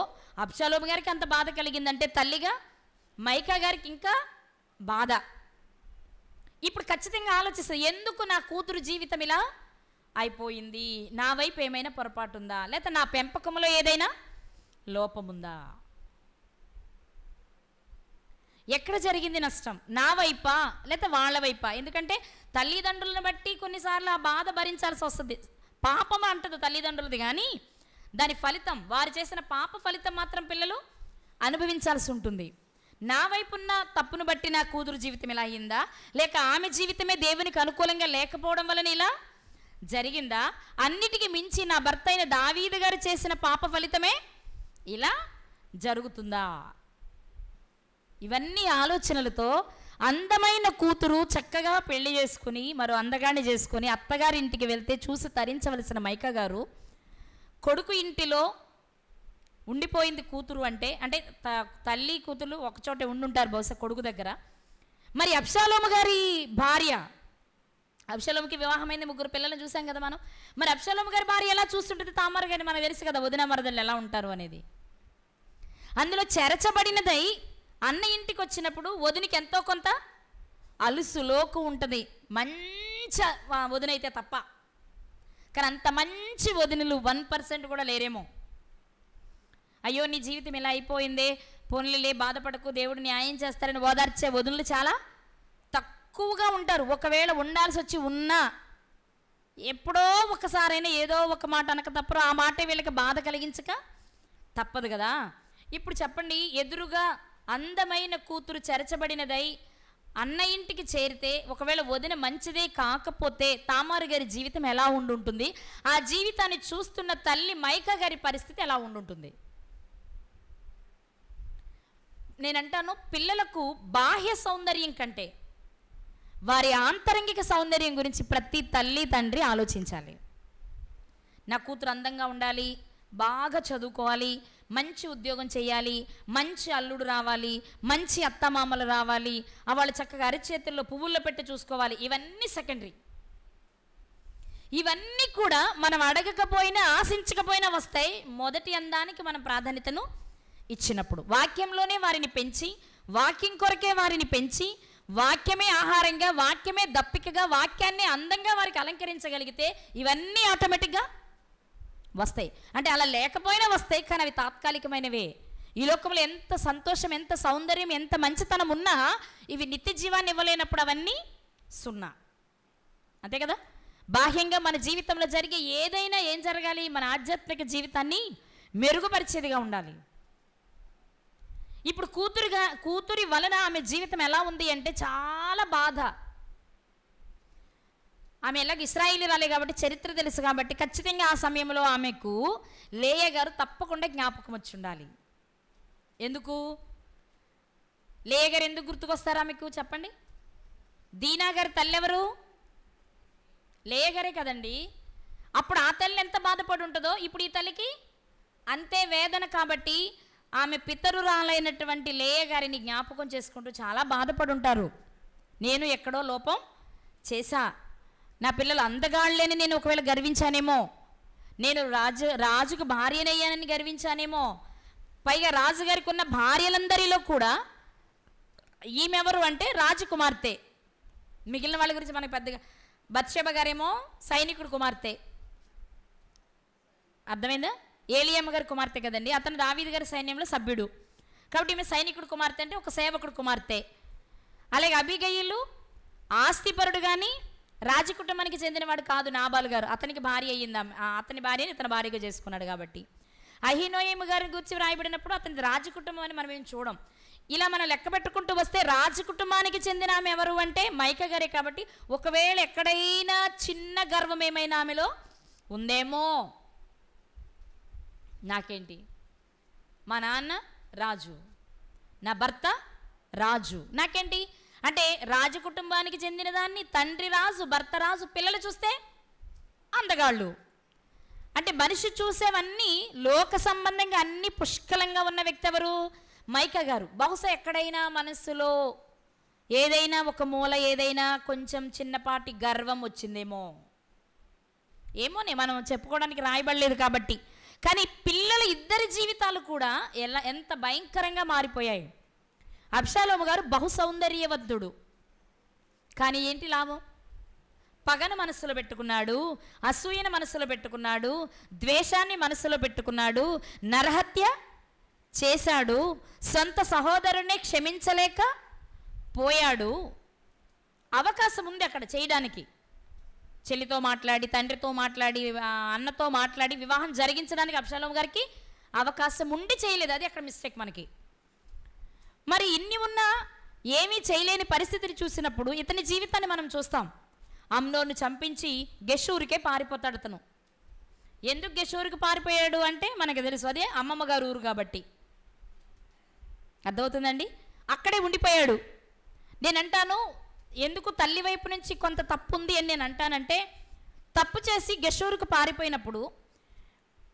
అబ్షాలోము గారికి అంత బాధ కలిగిందంటే తల్లిగా మైకా గారికి ఇంకా బాధ. ఇప్పుడు ఖచ్చితంగా ఆలోచిస్తుంది, ఎందుకు నా కూతురు జీవితం ఇలా అయిపోయింది? నా వైపు ఏమైనా పొరపాటు ఉందా, లేకపోతే నా పెంపకంలో ఏదైనా లోపముందా? ఎక్కడ జరిగింది నష్టం? నా వైపా లేకపోతే వాళ్ళ వైపా? ఎందుకంటే తల్లిదండ్రులను బట్టి కొన్నిసార్లు ఆ బాధ భరించాల్సి వస్తుంది. పాపం అంటదు తల్లిదండ్రులది, కానీ దాని ఫలితం, వారు చేసిన పాప ఫలితం మాత్రం పిల్లలు అనుభవించాల్సి ఉంటుంది. నా వైపున్న తప్పును బట్టి నా కూతురు జీవితం ఇలా అయిందా, లేక ఆమె జీవితమే దేవునికి అనుకూలంగా లేకపోవడం వలన ఇలా జరిగిందా? అన్నిటికీ మించి నా భర్త అయిన దావీదు గారు చేసిన పాప ఫలితమే ఇలా జరుగుతుందా? ఇవన్నీ ఆలోచనలతో అందమైన కూతురు చక్కగా పెళ్లి చేసుకుని మరో అందగాన్ని చేసుకొని అత్తగారి ఇంటికి వెళ్తే చూసి తరించవలసిన మైకా గారు కొడుకు ఇంటిలో ఉండిపోయింది. కూతురు అంటే తల్లి కూతురు ఒకచోటే ఉండుంటారు బహుశా కొడుకు దగ్గర. మరి అబ్షాలోము గారి భార్య, అబ్షాలోముకి వివాహమైంది, 3 పిల్లలను చూసాం కదా మనం. మరి అబ్షాలోము గారి భార్య ఎలా చూస్తుంటుంది? తామారు గారిని మనకు తెలుసు కదా, వదిన మరదలు ఎలా ఉంటారు అనేది. అందులో చెరచబడినదై అన్న ఇంటికి వచ్చినప్పుడు వదినికి ఎంతో కొంత అలుసు లోకు ఉంటుంది, మంచి వదినైతే తప్ప. కానీ అంత మంచి వదినలు 1% కూడా లేరేమో. అయ్యో నీ జీవితం ఇలా అయిపోయిందే, పోన్లే బాధపడకు, దేవుడు న్యాయం చేస్తారని ఓదార్చే వదినలు చాలా తక్కువగా ఉంటారు. ఒకవేళ ఉండాల్సి వచ్చి ఉన్నా ఎప్పుడో ఒకసారైనా ఏదో ఒక మాట అనక తప్పరు, ఆ మాటే వీళ్ళకి బాధ కలిగించక తప్పదు కదా. ఇప్పుడు చెప్పండి, ఎదురుగా అందమైన కూతురు చెరచబడినదై అన్న ఇంటికి చేరితే, ఒకవేళ వదిన మంచిదే కాకపోతే తామారు గారి జీవితం ఎలా ఉండుంటుంది? ఆ జీవితాన్ని చూస్తున్న తల్లి మైకా గారి పరిస్థితి ఎలా ఉండుంటుంది? నేనంటాను, పిల్లలకు బాహ్య సౌందర్యం కంటే వారి ఆంతరంగిక సౌందర్యం గురించి ప్రతి తల్లి తండ్రి ఆలోచించాలి. నా కూతురు అందంగా ఉండాలి, బాగా చదువుకోవాలి, మంచి ఉద్యోగం చేయాలి, మంచి అల్లుడు రావాలి, మంచి అత్తమామలు రావాలి, వాళ్ళు చక్కగా అరిచేతుల్లో పువ్వుల్లో పెట్టి చూసుకోవాలి. ఇవన్నీ సెకండరీ. ఇవన్నీ కూడా మనం అడగకపోయినా ఆశించకపోయినా వస్తాయి, మొదటి అందానికి మనం ప్రాధాన్యతను ఇచ్చినప్పుడు. వాక్యంలోనే వారిని పెంచి, వాక్యం కొరకే వారిని పెంచి, వాక్యమే ఆహారంగా, వాక్యమే దప్పికగా, వాక్యాన్ని అందంగా వారికి అలంకరించగలిగితే ఇవన్నీ ఆటోమేటిక్గా వస్తాయి. అంటే అలా లేకపోయినా వస్తాయి, కానీ అవి తాత్కాలికమైనవే. ఈ లోకంలో ఎంత సంతోషం, ఎంత సౌందర్యం, ఎంత మంచితనం ఉన్నా ఇవి నిత్య జీవాన్ని ఇవ్వలేనప్పుడు అవన్నీ సున్నా. అంతే కదా. బాహ్యంగా మన జీవితంలో జరిగే ఏదైనా ఏం జరగాలి? మన ఆధ్యాత్మిక జీవితాన్ని మెరుగుపరిచేదిగా ఉండాలి. ఇప్పుడు కూతురి వలన ఆమె జీవితం ఎలా ఉంది అంటే చాలా బాధ. ఆమె ఎలాగ ఇశ్రాయేలీయురాలే కాబట్టి చరిత్ర తెలుసు కాబట్టి ఖచ్చితంగా ఆ సమయంలో ఆమెకు లేయా గారు తప్పకుండా జ్ఞాపకం వచ్చి ఉండాలి. ఎందుకు లేయా గారు ఎందుకు గుర్తుకొస్తారా మీకు చెప్పండి? దీనా గారి తల్లి ఎవరు? లేయా గారే కదండి. అప్పుడు ఆ తల్లి ఎంత బాధపడి ఉంటుందో ఇప్పుడు ఈ తల్లికి అంతే వేదన. కాబట్టి ఆమె పితరురాలైనటువంటి లేయా గారిని జ్ఞాపకం చేసుకుంటూ చాలా బాధపడి ఉంటారు. నేను ఎక్కడో లోపం చేశా, నా పిల్లలు అందగాళ్ళని నేను ఒకవేళ గర్వించానేమో, నేను రాజుకు భార్యనయ్యానని గర్వించానేమో, పైగా రాజుగారికి ఉన్న భార్యలందరిలో కూడా ఈమెవరు అంటే రాజకుమార్తె. మిగిలిన వాళ్ళ గురించి మనకు పెద్దగా, బత్షెబ గారేమో సైనికుడు కుమార్తె, అర్థమైందా? ఏలియమ్మ గారి కుమార్తె కదండి, అతను దావీదు గారి సైన్యంలో సభ్యుడు కాబట్టి ఈమె సైనికుడు కుమార్తె అంటే ఒక సేవకుడు కుమార్తె. అలాగే అబీగయీలు ఆస్తిపరుడు కానీ రాజకుటుంబానికి చెందినవాడు కాదు నాబాలు గారు, అతనికి భార్య అయ్యింది, అతని భార్యని ఇతని భార్యగా చేసుకున్నాడు. కాబట్టి అహీనోయము గారిని గురించి వ్రాయబడినప్పుడు అతని రాజకుటుంబం అని మనం ఏం చూడం. ఇలా మనం లెక్క పెట్టుకుంటూ వస్తే రాజకుటుంబానికి చెందిన ఆమె ఎవరు అంటే మైకా గారే. కాబట్టి ఒకవేళ ఎక్కడైనా చిన్న గర్వం ఏమైనా ఆమెలో ఉందేమో, నాకేంటి, మా నాన్న రాజు, నా భర్త రాజు, నాకేంటి అంటే రాజకుటుంబానికి చెందిన దాన్ని, తండ్రి రాజు, భర్త రాజు, పిల్లలు చూస్తే అందగాళ్ళు. అంటే మనిషి చూసేవన్నీ లోక సంబంధంగా అన్ని పుష్కలంగా ఉన్న వ్యక్తి ఎవరు? మైకా గారు. బహుశా ఎక్కడైనా మనస్సులో ఏదైనా ఒక మూల ఏదైనా కొంచెం చిన్నపాటి గర్వం వచ్చిందేమో, ఏమోనే, మనం చెప్పుకోవడానికి రాయబడలేదు కాబట్టి. కానీ పిల్లల ఇద్దరి జీవితాలు కూడా ఎంత భయంకరంగా మారిపోయాయి. అబ్షాలోము గారు బహు సౌందర్యవంతుడు, కానీ ఏంటి లాభం? పగను మనసులో పెట్టుకున్నాడు, అసూయను మనసులో పెట్టుకున్నాడు, ద్వేషాన్ని మనసులో పెట్టుకున్నాడు, నరహత్య చేశాడు, సొంత సహోదరుణ్ణి క్షమించలేక పోయాడు. అవకాశం ఉంది అక్కడ చేయడానికి, చెల్లితో మాట్లాడి, తండ్రితో మాట్లాడి, అన్నతో మాట్లాడి వివాహం జరిగించడానికి అబ్షాలోము గారికి అవకాశం ఉండి చేయలేదు. అది అక్కడ మిస్టేక్ మనకి. మరి ఇన్ని ఉన్నా ఏమీ చేయలేని పరిస్థితిని చూసినప్పుడు ఇతని జీవితాన్ని మనం చూస్తాం. అమ్నోను చంపించి గెషూరుకే పారిపోతాడు అతను. ఎందుకు గెషూరుకి పారిపోయాడు అంటే మనకు తెలుసు, అదే అమ్మమ్మ గారు ఊరు కాబట్టి. అర్థమవుతుందండి? అక్కడే ఉండిపోయాడు. నేనంటాను, ఎందుకు తల్లి వైపు నుంచి కొంత తప్పు ఉంది అని నేను అంటానంటే, తప్పు చేసి గెషూరుకు పారిపోయినప్పుడు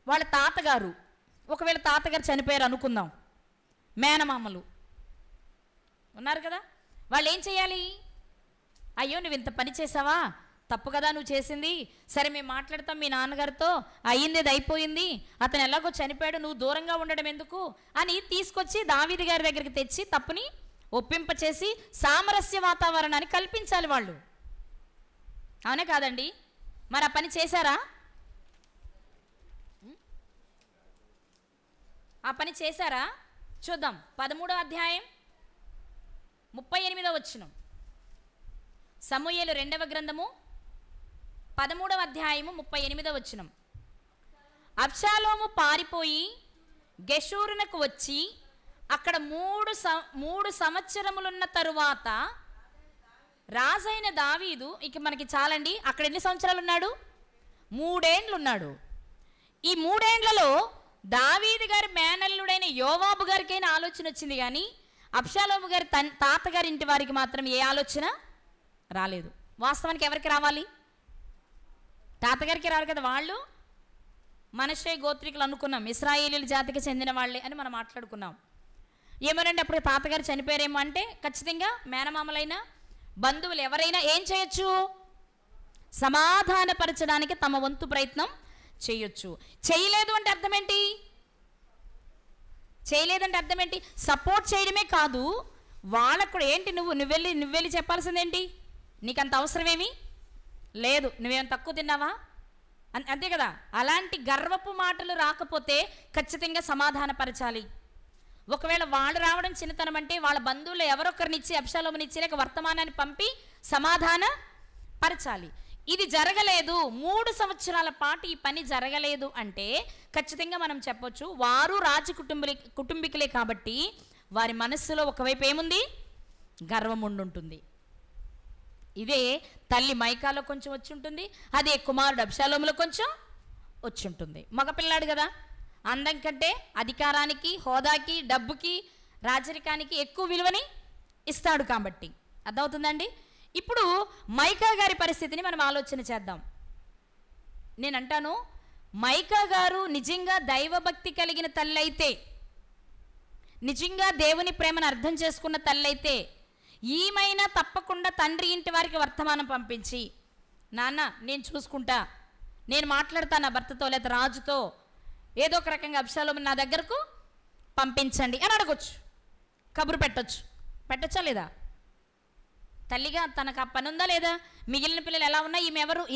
వాళ్ళ తాతగారు, ఒకవేళ తాతగారు చనిపోయారు అనుకుందాం, మేనమామలు ఉన్నారు కదా, వాళ్ళు ఏం చేయాలి? అయ్యో నువ్వు ఇంత పని చేసావా, తప్పు కదా నువ్వు చేసింది, సరే మేము మాట్లాడతాం మీ నాన్నగారితో, అయ్యింది అది అయిపోయింది, అతను ఎలాగో చనిపోయాడు, నువ్వు దూరంగా ఉండడం ఎందుకు అని తీసుకొచ్చి దావీదు గారి దగ్గరికి తెచ్చి తప్పుని ఒప్పింపచేసి సామరస్య వాతావరణాన్ని కల్పించాలి వాళ్ళు. అవునే కాదండి? మరి ఆ పని చేశారా? ఆ పని చేశారా? చూద్దాం. 13వ అధ్యాయం 38వ వచనం, సమూయేలు 2వ గ్రంథము 13వ అధ్యాయము 38వ వచనం. అబ్షాలోము పారిపోయి గెషూరునకు వచ్చి అక్కడ మూడు సంవత్సరములున్న తరువాత రాజైన దావీదు, ఇక మనకి చాలండి, అక్కడ ఎన్ని సంవత్సరాలు ఉన్నాడు? 3 ఏండ్లు ఉన్నాడు. ఈ 3 ఏండ్లలో దావీదు గారి మేనల్లుడైన యోవాబు గారికైనా ఆలోచన వచ్చింది, కానీ అబ్షాలోము గారి తాతగారి ఇంటి వారికి మాత్రం ఏ ఆలోచన రాలేదు. వాస్తవానికి ఎవరికి రావాలి? తాతగారికి రారు కదా. వాళ్ళు మనషే గోత్రికులు అనుకున్నాం, ఇశ్రాయేలీల జాతికి చెందిన వాళ్ళే అని మనం మాట్లాడుకున్నాం. ఏమనంటే అప్పుడు తాతగారు చనిపోయారేమో అంటే ఖచ్చితంగా మేనమామలైన బంధువులు ఎవరైనా ఏం చేయొచ్చు? సమాధానపరచడానికి తమ వంతు ప్రయత్నం చేయొచ్చు. చేయలేదు అంటే అర్థం ఏంటి? చేయలేదంటే అర్థం ఏంటి? సపోర్ట్ చేయడమే కాదు, వాళ్ళకు కూడా ఏంటి, నువ్వెళ్ళి చెప్పాల్సిందేంటి? నీకంత అవసరమేమీ లేదు, నువ్వేం తక్కువ తిన్నావా అంతే కదా. అలాంటి గర్వపు మాటలు రాకపోతే ఖచ్చితంగా సమాధానపరచాలి. ఒకవేళ వాళ్ళు రావడం చిన్నతనం అంటే వాళ్ళ బంధువులు ఎవరొకరినిచ్చి అబ్షాలోమునిచ్చి లేక వర్తమానాన్ని పంపి సమాధాన పరచాలి. ఇది జరగలేదు, 3 సంవత్సరాల పాటు ఈ పని జరగలేదు అంటే ఖచ్చితంగా మనం చెప్పొచ్చు వారు రాజు కుటుంబీకులే కాబట్టి వారి మనస్సులో ఒకవైపు ఏముంది? గర్వం ఉండుంటుంది. ఇదే తల్లి మైకాలో కొంచెం వచ్చి ఉంటుంది, అదే కుమారుడు అబ్షాలోములో కొంచెం వచ్చి ఉంటుంది. మగపిల్లాడు కదా, అందం కంటే అధికారానికి, హోదాకి, డబ్బుకి, రాజరికానికి ఎక్కువ విలువని ఇస్తాడు కాబట్టి. అర్థమవుతుందండి? ఇప్పుడు మైకా గారి పరిస్థితిని మనం ఆలోచన చేద్దాం. నేను అంటాను, మైకా గారు నిజంగా దైవభక్తి కలిగిన తల్లి అయితే, నిజంగా దేవుని ప్రేమను అర్థం చేసుకున్న తల్లి అయితే, ఈమైనా తప్పకుండా తండ్రి ఇంటి వారికి వర్తమానం పంపించి, నాన్న నేను చూసుకుంటా, నేను మాట్లాడతా నా భర్తతో లేదా రాజుతో, ఏదో ఒక రకంగా అబ్షాలోము నా దగ్గరకు పంపించండి అని అడగొచ్చు, కబురు పెట్టచ్చా లేదా? తల్లిగా తనకు ఆ పని ఉందా లేదా? మిగిలిన పిల్లలు ఎలా ఉన్నా,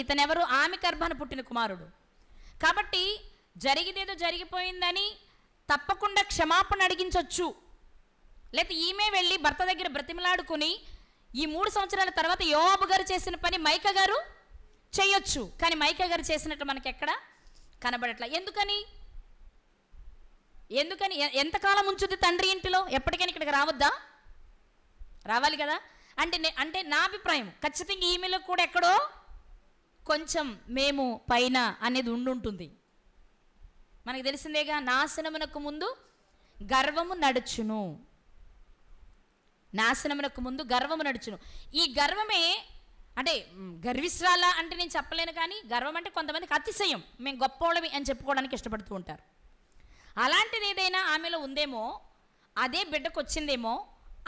ఇతనెవరు? ఆమె గర్భాన పుట్టిన కుమారుడు కాబట్టి జరిగిదేదో జరిగిపోయిందని తప్పకుండా క్షమాపణ అడిగించవచ్చు. లేకపోతే ఈమె వెళ్ళి భర్త దగ్గర బ్రతిమలాడుకుని ఈ 3 సంవత్సరాల తర్వాత యోవాబు గారు చేసిన పని మైకా గారు చేయొచ్చు. కానీ మైకా గారు చేసినట్టు మనకి ఎక్కడ కనబడట్లా. ఎందుకని ఎంతకాలం ఉంచుద్ది తండ్రి ఇంటిలో? ఎప్పటికైనా ఇక్కడికి రావద్దా? రావాలి కదా. అంటే నా అభిప్రాయం ఖచ్చితంగా ఈమెలో కూడా ఎక్కడో కొంచెం మేము పైన అనేది ఉండుంటుంది. మనకు తెలిసిందేగా, నాశనమునకు ముందు గర్వము నడుచును. నాశనమునకు ముందు గర్వము నడుచును. ఈ గర్వమే అంటే గర్విష్రాల అంటే నేను చెప్పలేను, కానీ గర్వం అంటే కొంతమందికి అతిశయం, మేము గొప్పోళ్ళమి అని చెప్పుకోవడానికి ఇష్టపడుతూ ఉంటారు. అలాంటిది ఏదైనా ఆమెలో ఉందేమో, అదే బిడ్డకు వచ్చిందేమో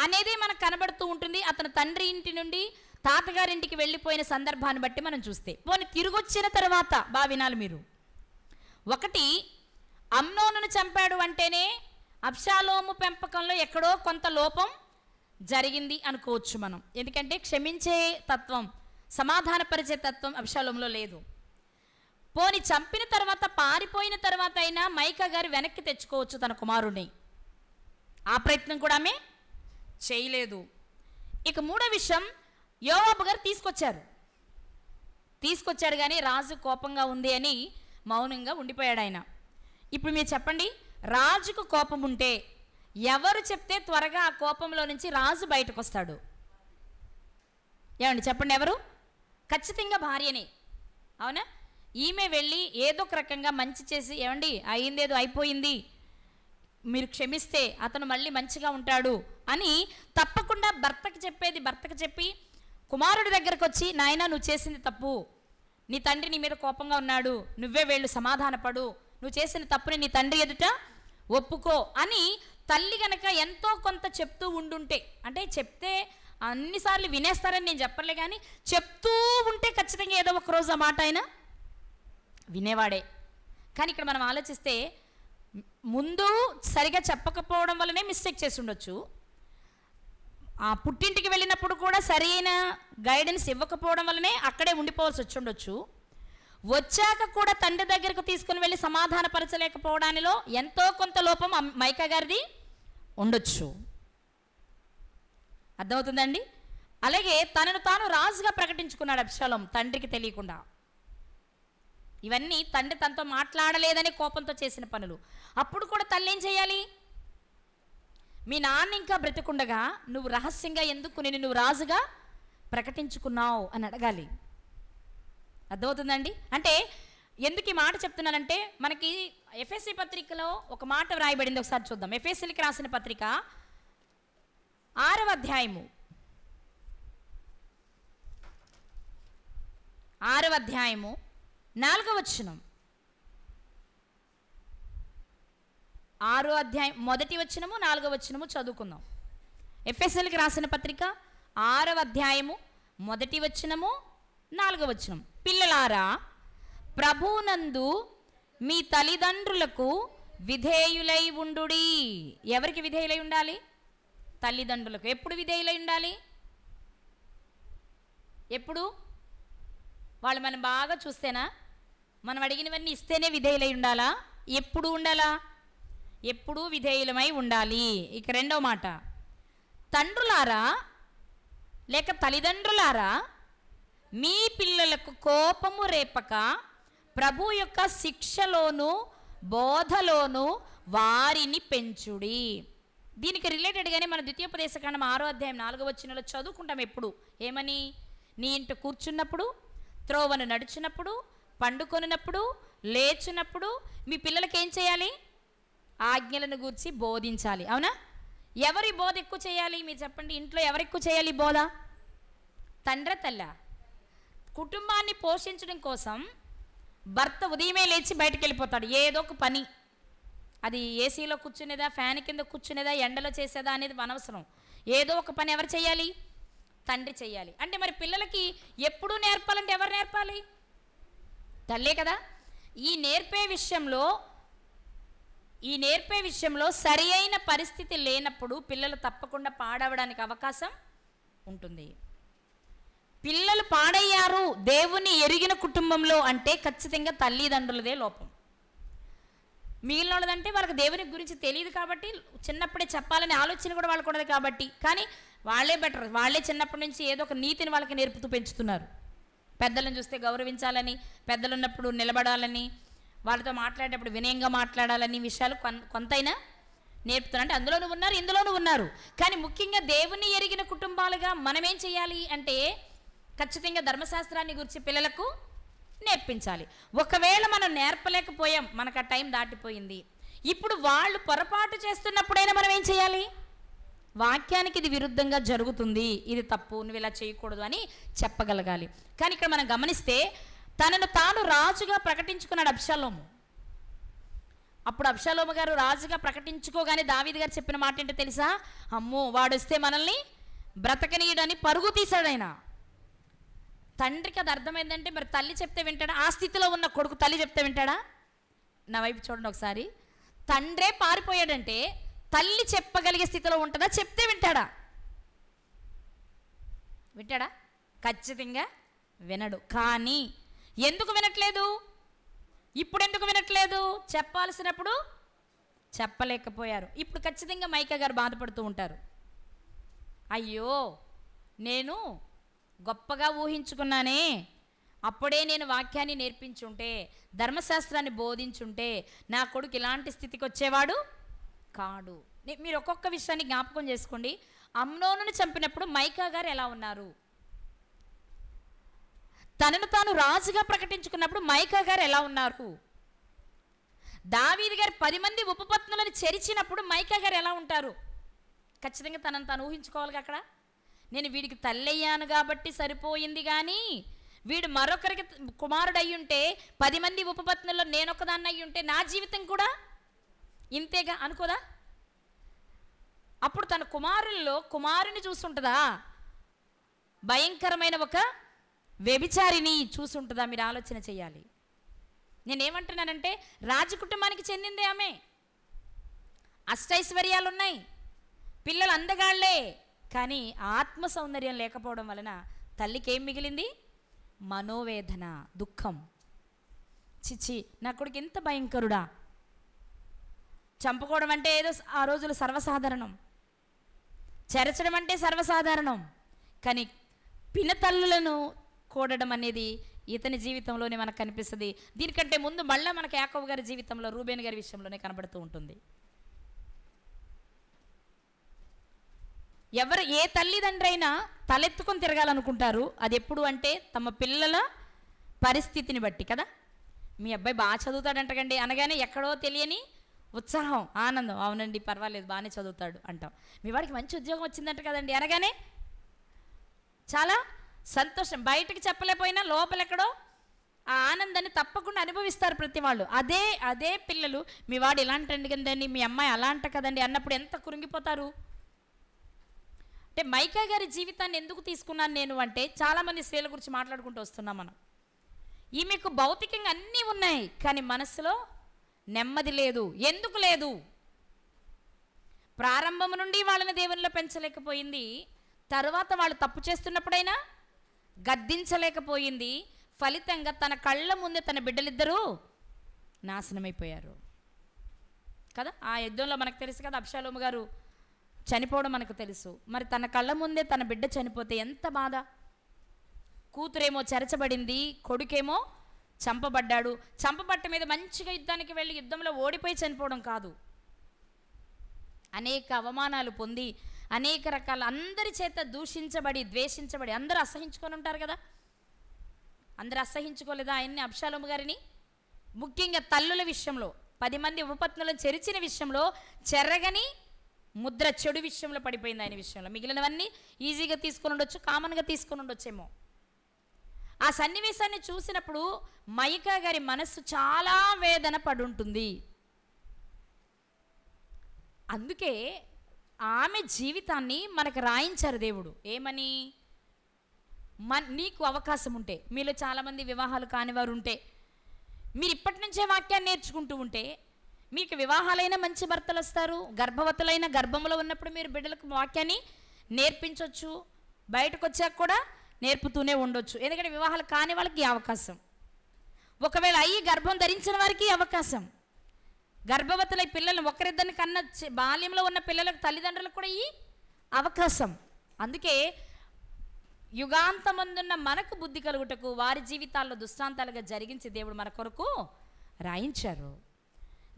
అనేదే మనకు కనబడుతూ ఉంటుంది. అతను తండ్రి ఇంటి నుండి తాతగారింటికి వెళ్ళిపోయిన సందర్భాన్ని బట్టి మనం చూస్తే, పోనీ తిరిగి వచ్చిన తర్వాత బాగా వినాలి మీరు. ఒకటి, అమ్నోనును చంపాడు అంటేనే అబ్షాలోము పెంపకంలో ఎక్కడో కొంత లోపం జరిగింది అనుకోవచ్చు మనం. ఎందుకంటే క్షమించే తత్వం, సమాధానపరిచే తత్వం అబ్షాలోములో లేదు. పోని చంపిన తర్వాత, పారిపోయిన తర్వాత అయినా మైకా గారు వెనక్కి తెచ్చుకోవచ్చు తన కుమారుడిని. ఆ ప్రయత్నం కూడా ఆమె చేయలేదు. ఇక 3వ విషయం, యోవాబు గారు తీసుకొచ్చాడు కానీ రాజు కోపంగా ఉంది అని మౌనంగా ఉండిపోయాడు ఆయన. ఇప్పుడు మీరు చెప్పండి, రాజుకు కోపం ఉంటే ఎవరు చెప్తే త్వరగా ఆ కోపంలో నుంచి రాజు బయటకు వస్తాడు? ఏమండి చెప్పండి, ఎవరు? ఖచ్చితంగా భార్యనే, అవునా? ఈమె వెళ్ళి ఏదో ఒక రకంగా మంచి చేసి, ఏమండి అయిందేదో అయిపోయింది, మీరు క్షమిస్తే అతను మళ్ళీ మంచిగా ఉంటాడు అని తప్పకుండా భర్తకు చెప్పి కుమారుడి దగ్గరకు వచ్చి, నాయనా నువ్వు చేసింది తప్పు, నీ తండ్రి నీ మీద కోపంగా ఉన్నాడు, నువ్వే వెళ్ళు సమాధానపడు, నువ్వు చేసిన తప్పుని నీ తండ్రి ఎదుట ఒప్పుకో అని తల్లి గనక ఎంతో కొంత చెప్తూ ఉండుంటే, అంటే చెప్తే అన్నిసార్లు వినేస్తారని నేను చెప్పలే, కానీ చెప్తూ ఉంటే ఖచ్చితంగా ఏదో ఒక రోజు ఆ మాట అయినా వినేవాడే. కానీ ఇక్కడ మనం ఆలోచిస్తే ముందు సరిగా చెప్పకపోవడం వల్లనే మిస్టేక్ చేసి ఉండొచ్చు, ఆ పుట్టింటికి వెళ్ళినప్పుడు కూడా సరైన గైడెన్స్ ఇవ్వకపోవడం వల్లనే అక్కడే ఉండిపోవాల్సి వచ్చి ఉండొచ్చు, వచ్చాక కూడా తండ్రి దగ్గరకు తీసుకుని వెళ్ళి సమాధానపరచలేకపోవడానిలో ఎంతో కొంత లోపం మైకా గారిది ఉండొచ్చు. అర్థమవుతుందండి? అలాగే తనను తాను రాజుగా ప్రకటించుకున్నాడు అబ్షాలోము తండ్రికి తెలియకుండా. ఇవన్నీ తండ్రి తనతో మాట్లాడలేదనే కోపంతో చేసిన పనులు. అప్పుడు కూడా తల్లి ఏం చేయాలి? మీ నాన్న ఇంకా బ్రతికుండగా నువ్వు రహస్యంగా ఎందుకు నువ్వు రాజుగా ప్రకటించుకున్నావు అని అడగాలి. అర్థమవుతుందండి? అంటే ఎందుకు ఈ మాట చెప్తున్నానంటే, మనకి ఎఫెసీ పత్రికలో ఒక మాట వ్రాయబడింది, ఒకసారి చూద్దాం. ఎఫెసీలకు రాసిన పత్రిక 6వ అధ్యాయము 4వ వచనం. 6వ అధ్యాయం 1వ వచనము 4వ వచనము చదువుకుందాం. ఎఫెసీలకు రాసిన పత్రిక 6వ అధ్యాయము 1వ వచనము 4వ వచనం. పిల్లలారా, ప్రభువునందు మీ తల్లిదండ్రులకు విధేయులై ఉండుడి. ఎవరికి విధేయులై ఉండాలి? తల్లిదండ్రులకు. ఎప్పుడు విధేయులై ఉండాలి? ఎప్పుడు? వాళ్ళు మనం బాగా చూస్తేనా? మనం అడిగినవన్నీ ఇస్తేనే విధేయులై ఉండాలా? ఎప్పుడు ఉండాలా? ఎప్పుడూ విధేయులమై ఉండాలి. ఇక రెండవ మాట, తండ్రులారా లేక తల్లిదండ్రులారా, మీ పిల్లలకు కోపము రేపక ప్రభు యొక్క శిక్షలోను బోధలోను వారిని పెంచుడి. దీనికి రిలేటెడ్గానే మన ద్వితీయోపదేశకాండం 6వ అధ్యాయం 4వ వచనంలో చదువుకుంటాం. ఎప్పుడు ఏమని? నీ ఇంట కూర్చున్నప్పుడు, త్రోవను నడుచున్నప్పుడు, పండుకొనినప్పుడు, లేచినప్పుడు మీ పిల్లలకి ఏం చేయాలి? ఆజ్ఞలను గూర్చి బోధించాలి. అవునా? ఎవరి బోధ ఎక్కువ చేయాలి? మీరు చెప్పండి. ఇంట్లో ఎవరు ఎక్కువ చేయాలి బోధ? తండ్రి తల్లా? కుటుంబాన్ని పోషించడం కోసం భర్త ఉదయమే లేచి బయటకు వెళ్ళిపోతాడు, ఏదో ఒక పని. అది ఏసీలో కూర్చునేదా, ఫ్యాన్ కింద కూర్చునేదా, ఎండలో చేసేదా అనేది అనవసరం. ఏదో ఒక పని ఎవరు చేయాలి? తండ్రి చేయాలి. అంటే మరి పిల్లలకి ఎప్పుడూ నేర్పాలంటే ఎవరు నేర్పాలి? తల్లే కదా. ఈ నేర్పే విషయంలో సరి అయిన పరిస్థితి లేనప్పుడు పిల్లలు తప్పకుండా పాడవడానికి అవకాశం ఉంటుంది. పిల్లలు పాడయ్యారు దేవుని ఎరిగిన కుటుంబంలో అంటే ఖచ్చితంగా తల్లిదండ్రులదే లోపం. మిగిలిన వాళ్ళదంటే వాళ్ళకి దేవుని గురించి తెలియదు కాబట్టి, చిన్నప్పుడే చెప్పాలనే ఆలోచన కూడా వాళ్ళకు ఉండదు కాబట్టి. కానీ వాళ్ళే బెటర్. వాళ్ళే చిన్నప్పటి నుంచి ఏదో ఒక నీతిని వాళ్ళకి నేర్పుతూ పెంచుతున్నారు. పెద్దలను చూస్తే గౌరవించాలని, పెద్దలు ఉన్నప్పుడు నిలబడాలని, వాళ్ళతో మాట్లాడేటప్పుడు వినయంగా మాట్లాడాలని విషయాలు కొంతైనా నేర్పుతున్నారు. అంటే అందులోనూ ఉన్నారు, ఇందులోనూ ఉన్నారు. కానీ ముఖ్యంగా దేవుని ఎరిగిన కుటుంబాలుగా మనం ఏం చేయాలి అంటే ఖచ్చితంగా ధర్మశాస్త్రాన్ని గురించి పిల్లలకు నేర్పించాలి. ఒకవేళ మనం నేర్పలేకపోయాం, మనకు ఆ టైం దాటిపోయింది, ఇప్పుడు వాళ్ళు పొరపాటు చేస్తున్నప్పుడైనా మనం ఏం చేయాలి? వాక్యానికి ఇది విరుద్ధంగా జరుగుతుంది, ఇది తప్పు, నువ్వు ఇలా చేయకూడదు అని చెప్పగలగాలి. కానీ ఇక్కడ మనం గమనిస్తే తనను తాను రాజుగా ప్రకటించుకున్నాడు అబ్షాలోము. అప్పుడు అబ్షాలోము గారు రాజుగా ప్రకటించుకోగానే దావీదు గారు చెప్పిన మాట ఏంటో తెలుసా? అమ్మో, వాడు వస్తే మనల్ని బ్రతకనీయుడని పరుగు తీశాడు ఆయన. తండ్రికి అది అర్థమైందంటే మరి తల్లి చెప్తే వింటాడా? ఆ స్థితిలో ఉన్న కొడుకు తల్లి చెప్తే వింటాడా? నా వైపు చూడండి ఒకసారి. తండ్రే పారిపోయాడంటే తల్లి చెప్పగలిగే స్థితిలో ఉంటుందా? చెప్తే వింటాడా? వింటాడా? ఖచ్చితంగా వినడు. కానీ ఎందుకు వినట్లేదు? ఇప్పుడు ఎందుకు వినట్లేదు? చెప్పాల్సినప్పుడు చెప్పలేకపోయారు. ఇప్పుడు ఖచ్చితంగా మైకా గారు బాధపడుతూ ఉంటారు. అయ్యో, నేను గొప్పగా ఊహించుకున్నానే, అప్పుడే నేను వాక్యాన్ని నేర్పించుంటే, ధర్మశాస్త్రాన్ని బోధించుంటే నా కొడుకు ఇలాంటి స్థితికి వచ్చేవాడు కాడు. మీరు ఒక్కొక్క విషయాన్ని జ్ఞాపకం చేసుకోండి. అమ్నోనుని చంపినప్పుడు మైకా గారు ఎలా ఉన్నారు? తనను తాను రాజుగా ప్రకటించుకున్నప్పుడు మైకా గారు ఎలా ఉన్నారు? దావీదు గారు 10 మంది ఉపపత్నులను చెరిచినప్పుడు మైకా గారు ఎలా ఉంటారు? ఖచ్చితంగా తనను తాను ఊహించుకోవాలి. అక్కడ నేను వీడికి తల్లయ్యాను కాబట్టి సరిపోయింది, కానీ వీడు మరొకరికి కుమారుడు అయ్యుంటే 10 మంది ఉపపత్నుల్లో నేనొక్కదాన్ని అయ్యుంటే నా జీవితం కూడా ఇంతేగా అనుకోదా? అప్పుడు తన కుమారుల్లో కుమారుని చూసుంటుందా? భయంకరమైన ఒక వ్యభిచారిని చూసుంటుందా? మీరు ఆలోచన చేయాలి. నేనేమంటున్నానంటే రాజకుటుంబానికి చెందిందే ఆమె. అష్టైశ్వర్యాలు ఉన్నాయి, పిల్లలు అందగాళ్లే, కానీ ఆత్మ సౌందర్యం లేకపోవడం వలన తల్లికి ఏం మిగిలింది? మనోవేదన, దుఃఖం. చిచ్చి, నా కొడుకు ఎంత భయంకరుడా! చంపుకోవడం అంటే ఏదో ఆ రోజులు సర్వసాధారణం, చెరచడం అంటే సర్వసాధారణం. కానీ పినతల్లులను కూడడం అనేది ఇతని జీవితంలోనే మనకు కనిపిస్తుంది. దీనికంటే ముందు మళ్ళీ మనకు యాకోబు గారి జీవితంలో రూబేన్ గారి విషయంలోనే కనబడుతూ ఉంటుంది. ఎవరు ఏ తల్లిదండ్రి అయినా తలెత్తుకొని తిరగాలనుకుంటారు. అది ఎప్పుడు అంటే తమ పిల్లల పరిస్థితిని బట్టి కదా. మీ అబ్బాయి బాగా చదువుతాడంటకండి అనగానే ఎక్కడో తెలియని ఉత్సాహం, ఆనందం. అవునండి పర్వాలేదు బాగానే చదువుతాడు అంటాం. మీ వాడికి మంచి ఉద్యోగం వచ్చిందంట కదండి అనగానే చాలా సంతోషం. బయటకు చెప్పలేకపోయినా లోపలెక్కడో ఆ ఆనందాన్ని తప్పకుండా అనుభవిస్తారు ప్రతి వాళ్ళు. అదే పిల్లలు మీ వాడు ఇలాంటి కదండి, మీ అమ్మాయి అలా అంట కదండి అన్నప్పుడు ఎంత కురింగిపోతారు. అంటే మైకా గారి జీవితాన్ని ఎందుకు తీసుకున్నాను నేను అంటే, చాలామంది స్త్రీల గురించి మాట్లాడుకుంటూ వస్తున్నాం మనం. ఈమెకు భౌతికంగా అన్నీ ఉన్నాయి, కానీ మనసులో నెమ్మది లేదు. ఎందుకు లేదు? ప్రారంభం నుండి వాళ్ళని దేవునిలో పెంచలేకపోయింది. తర్వాత వాళ్ళు తప్పు చేస్తున్నప్పుడైనా గద్దించలేకపోయింది. ఫలితంగా తన కళ్ళ ముందే తన బిడ్డలిద్దరూ నాశనమైపోయారు కదా. ఆ యుద్ధంలో మనకు తెలుసు కదా, అబ్షాలోము గారు చనిపోవడం మనకు తెలుసు. మరి తన కళ్ళ ముందే తన బిడ్డ చనిపోతే ఎంత బాధ. కూతురేమో చెరచబడింది, కొడుకేమో చంపబడ్డాడు. చంపబట్ట మీద మంచిగా యుద్ధానికి వెళ్ళి యుద్ధంలో ఓడిపోయి చనిపోవడం కాదు, అనేక అవమానాలు పొంది అనేక రకాల అందరి చేత దూషించబడి ద్వేషించబడి అందరూ అసహించుకొని ఉంటారు కదా. అందరూ అసహించుకోలేదా ఆయన్ని, అబ్షాలోము గారిని? ముఖ్యంగా తల్లుల విషయంలో 10 మంది ఉపపత్నులను చెరిచిన విషయంలో చెరగని ముద్ర చెడు విషయంలో పడిపోయింది ఆయన విషయంలో. మిగిలినవన్నీ ఈజీగా తీసుకొని ఉండొచ్చు, కామన్గా తీసుకొని ఉండొచ్చేమో. ఆ సన్నివేశాన్ని చూసినప్పుడు మైకా గారి మనస్సు చాలా వేదన పడుంటుంది. అందుకే ఆమె జీవితాన్ని మనకు రాయించారు దేవుడు. ఏమని? నీకు అవకాశం ఉంటే, మీలో చాలామంది వివాహాలు కానివారు ఉంటే, మీరు ఇప్పటి నుంచే వాక్యాన్ని నేర్చుకుంటూ ఉంటే మీకు వివాహాలైన మంచి భర్తలు వస్తారు. గర్భవతులైన గర్భంలో ఉన్నప్పుడు మీరు బిడ్డలకు వాక్యాన్ని నేర్పించవచ్చు, బయటకు వచ్చాక కూడా నేర్పుతూనే ఉండొచ్చు. ఎందుకంటే వివాహాలు కాని వాళ్ళకి అవకాశం, ఒకవేళ అయ్యి గర్భం ధరించిన వారికి అవకాశం, గర్భవతులై పిల్లలు ఒకరిద్దరిని కన్న బాల్యంలో ఉన్న పిల్లలకు తల్లిదండ్రులకు కూడా ఈ అవకాశం. అందుకే యుగాంతమందున్న మనకు బుద్ధి కలుగుటకు వారి జీవితాల్లో దృష్టాంతాలుగా జరిగించి దేవుడు మన కొరకు రాయించారు.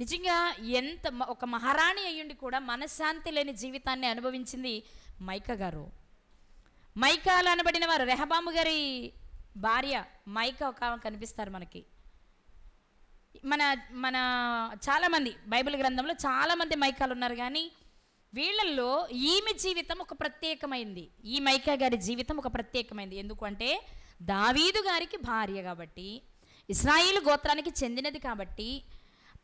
నిజంగా ఎంత ఒక మహారాణి అయ్యుండి కూడా మనశ్శాంతి లేని జీవితాన్ని అనుభవించింది మైకా గారు. మైకాలు అనబడిన వారు రెహబాము గారి భార్య మైకా ఒక కనిపిస్తారు మనకి. మన చాలామంది బైబిల్ గ్రంథంలో చాలామంది మైకాలు ఉన్నారు, కానీ వీళ్ళల్లో ఈమె జీవితం ఒక ప్రత్యేకమైంది. ఈ మైకా గారి జీవితం ఒక ప్రత్యేకమైంది. ఎందుకంటే దావీదు గారికి భార్య కాబట్టి, ఇశ్రాయేలు గోత్రానికి చెందినది కాబట్టి,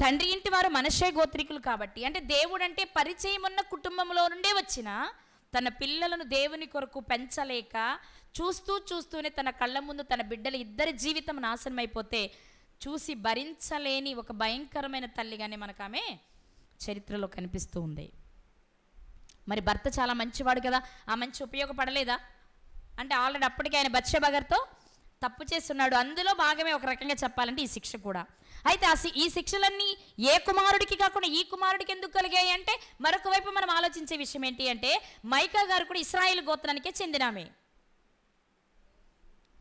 తండ్రి ఇంటి వారు మనష్షే గోత్రికులు కాబట్టి, అంటే దేవుడు అంటే పరిచయం ఉన్న కుటుంబంలో నుండే వచ్చిన తన పిల్లలను దేవుని కొరకు పెంచలేక చూస్తూనే తన కళ్ళ ముందు తన బిడ్డల ఇద్దరి జీవితం నాశనం అయిపోతే చూసి భరించలేని ఒక భయంకరమైన తల్లిగానే మనకు ఆమె చరిత్రలో కనిపిస్తూ ఉంది. మరి భర్త చాలా మంచివాడు కదా, ఆ మంచి ఉపయోగపడలేదా అంటే ఆల్రెడీ అప్పటికే ఆయన బత్షెబా గారితో తప్పు చేస్తున్నాడు. అందులో భాగమే ఒక రకంగా చెప్పాలంటే ఈ శిక్ష కూడా. అయితే ఈ శిక్షలన్నీ ఏ కుమారుడికి కాకుండా ఈ కుమారుడికి ఎందుకు కలిగాయి అంటే, మరొక వైపు మనం ఆలోచించే విషయం ఏంటి అంటే, మైకా గారు కూడా ఇశ్రాయేలు గోత్రానికే చెందినామే.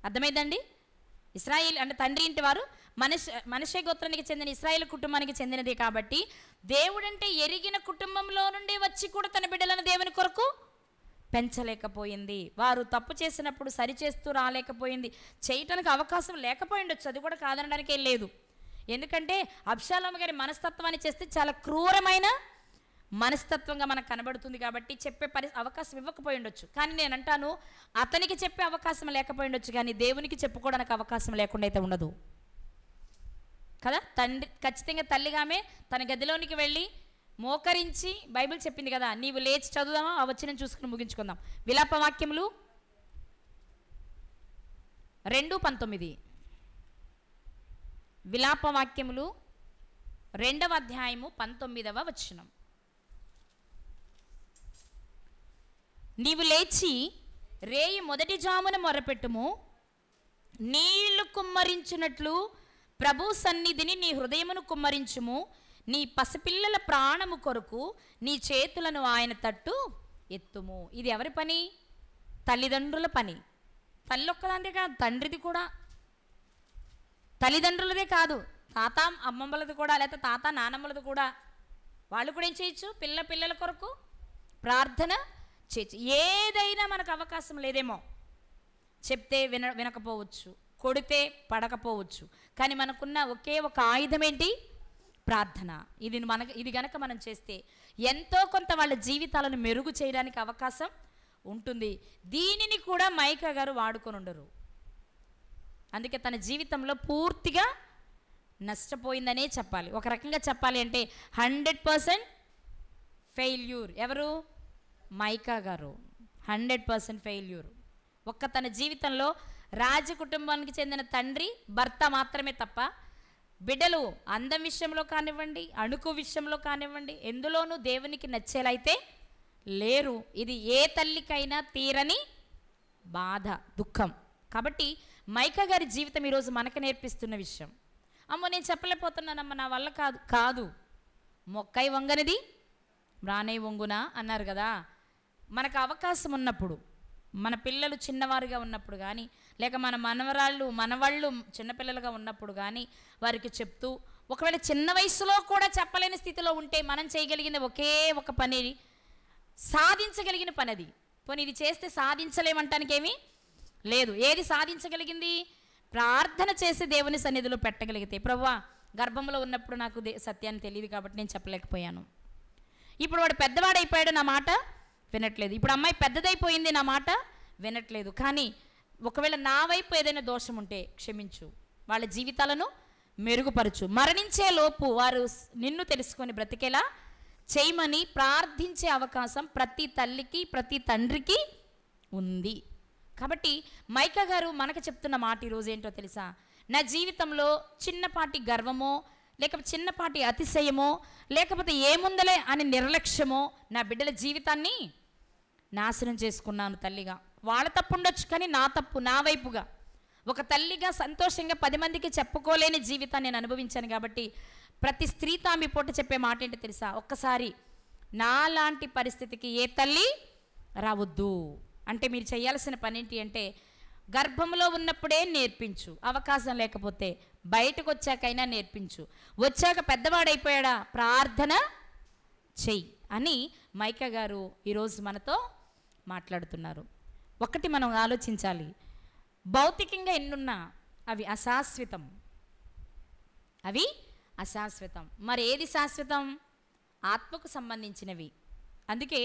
అర్థమైందండి? ఇశ్రాయేల్ అంటే తండ్రి ఇంటి వారు మనష్షే గోత్రానికి చెందిన ఇశ్రాయేలు కుటుంబానికి చెందినదే కాబట్టి, దేవుడంటే ఎరిగిన కుటుంబంలో నుండి వచ్చి కూడా తన బిడ్డలను దేవుని కొరకు పెంచలేకపోయింది. వారు తప్పు చేసినప్పుడు సరిచేస్తూ రాలేకపోయింది. చేయటానికి అవకాశం లేకపోయి ఉండొచ్చు, అది కూడా కాదనడానికి ఏం లేదు. ఎందుకంటే అబ్షాలోము గారి మనస్తత్వాన్ని చేస్తే చాలా క్రూరమైన మనస్తత్వంగా మనకు కనబడుతుంది కాబట్టి చెప్పే అవకాశం ఇవ్వకపోయి ఉండొచ్చు. కానీ నేను అంటాను, అతనికి చెప్పే అవకాశం లేకపోయి ఉండొచ్చు, కానీ దేవునికి చెప్పుకోవడానికి అవకాశం లేకుండా అయితే ఉండదు కదా. తండ్రి ఖచ్చితంగా తల్లిగామే తన గదిలోనికి వెళ్ళి మోకరించి బైబిల్ చెప్పింది కదా, నీవు లేచి చదువుదామా, ఆ వచ్చిన చూసుకుని ముగించుకుందాం. విలాపవాక్యములు 2:19. విలాపవాక్యములు 2వ అధ్యాయము 19వ వచనం. నీవు లేచి రేయి మొదటి జామున మొరపెట్టుము, నీళ్లు కుమ్మరించినట్లు ప్రభు సన్నిధిని నీ హృదయమును కుమ్మరించుము, నీ పసిపిల్లల ప్రాణము కొరకు నీ చేతులను ఆయన తట్టు ఎత్తుము. ఇది ఎవరి పని? తల్లిదండ్రుల పని. తల్లి ఒక్కదాంతే కాదు, తండ్రిది కూడా, తల్లిదండ్రులదే కాదు, తాత అమ్మమ్మలది కూడా, లేకపోతే తాత నానమ్మలది కూడా. వాళ్ళు కూడా ఏం చేయొచ్చు? పిల్లల కొరకు ప్రార్థన చేయొచ్చు. ఏదైనా మనకు అవకాశం లేదేమో, చెప్తే వినకపోవచ్చు, కొడితే పడకపోవచ్చు, కానీ మనకున్న ఒకే ఒక ఆయుధం ఏంటి? ప్రార్థన. ఇది గనక మనం చేస్తే ఎంతో కొంత వాళ్ళ జీవితాలను మెరుగు చేయడానికి అవకాశం ఉంటుంది. దీనిని కూడా మైకా గారు వాడుకొని ఉండరు. అందుకే తన జీవితంలో పూర్తిగా నష్టపోయిందనే చెప్పాలి. ఒక రకంగా చెప్పాలి అంటే 100% ఫెయిల్యూర్. ఎవరు? మైకా గారు 100% ఫెయిల్యూర్. తన జీవితంలో రాజకుటుంబానికి చెందిన తండ్రి, భర్త మాత్రమే తప్ప బిడ్డలు అందం విషయంలో కానివ్వండి, అణుకు విషయంలో కానివ్వండి, ఎందులోనూ దేవునికి నచ్చేలైతే లేరు. ఇది ఏ తల్లికైనా తీరని బాధ, దుఃఖం. కాబట్టి మైకా గారి జీవితం ఈరోజు మనకు నేర్పిస్తున్న విషయం. అమ్మో నేను చెప్పలేకపోతున్నానమ్మ, నా వల్ల కాదు. మొక్కై వంగనిది రానే వంగునా అన్నారు కదా. మనకు అవకాశం ఉన్నప్పుడు, మన పిల్లలు చిన్నవారుగా ఉన్నప్పుడు కానీ, లేక మన మనవాళ్ళు చిన్నపిల్లలుగా ఉన్నప్పుడు కానీ వారికి చెప్తూ, ఒకవేళ చిన్న వయసులో కూడా చెప్పలేని స్థితిలో ఉంటే మనం చేయగలిగింది ఒకే ఒక పని, సాధించగలిగిన పని అది. పోనీ ఇది చేస్తే సాధించలేమంటానికి ఏమీ లేదు. ఏది సాధించగలిగింది? ప్రార్థన చేసి దేవుని సన్నిధిలో పెట్టగలిగితే, ప్రభువా గర్భంలో ఉన్నప్పుడు నాకు సత్యాన్ని తెలియదు కాబట్టి నేను చెప్పలేకపోయాను. ఇప్పుడు వాడు పెద్దవాడైపోయాడు, నా మాట వినట్లేదు. ఇప్పుడు అమ్మాయి పెద్దదైపోయింది, నా మాట వినట్లేదు. కానీ ఒకవేళ నా వైపు ఏదైనా దోషం ఉంటే క్షమించు, వాళ్ళ జీవితాలను మెరుగుపరచు, మరణించే లోపు వారు నిన్ను తెలుసుకొని బ్రతికేలా చేయమని ప్రార్థించే అవకాశం ప్రతి తల్లికి, ప్రతి తండ్రికి ఉంది. కాబట్టి మైకా గారు మనకు చెప్తున్న మాట ఈరోజు ఏంటో తెలుసా? నా జీవితంలో చిన్నపాటి గర్వమో, లేకపోతే చిన్నపాటి అతిశయమో, లేకపోతే ఏముందలే అని నిర్లక్ష్యమో నా బిడ్డల జీవితాన్ని నాశనం చేసుకున్నాను తల్లిగా. వాళ్ళ తప్పు ఉండొచ్చు, కానీ నా తప్పు, నా వైపుగా ఒక తల్లిగా సంతోషంగా 10 మందికి చెప్పుకోలేని జీవితాన్ని నేను అనుభవించాను. కాబట్టి ప్రతి స్త్రీతో ఆమె పూట చెప్పే మాట ఏంటో తెలుసా? ఒక్కసారి నాలాంటి పరిస్థితికి ఏ తల్లి రావద్దు. అంటే మీరు చేయాల్సిన పని ఏంటి అంటే, గర్భంలో ఉన్నప్పుడే నేర్పించు, అవకాశం లేకపోతే బయటకు వచ్చాకైనా నేర్పించు, వచ్చాక పెద్దవాడైపోయాడా ప్రార్థన చెయ్యి అని మైకా గారు ఈరోజు మనతో మాట్లాడుతున్నారు. ఒకటి మనం ఆలోచించాలి, భౌతికంగా ఎన్నున్నా అవి అశాశ్వతం. మరి ఏది శాశ్వతం? ఆత్మకు సంబంధించినవి. అందుకే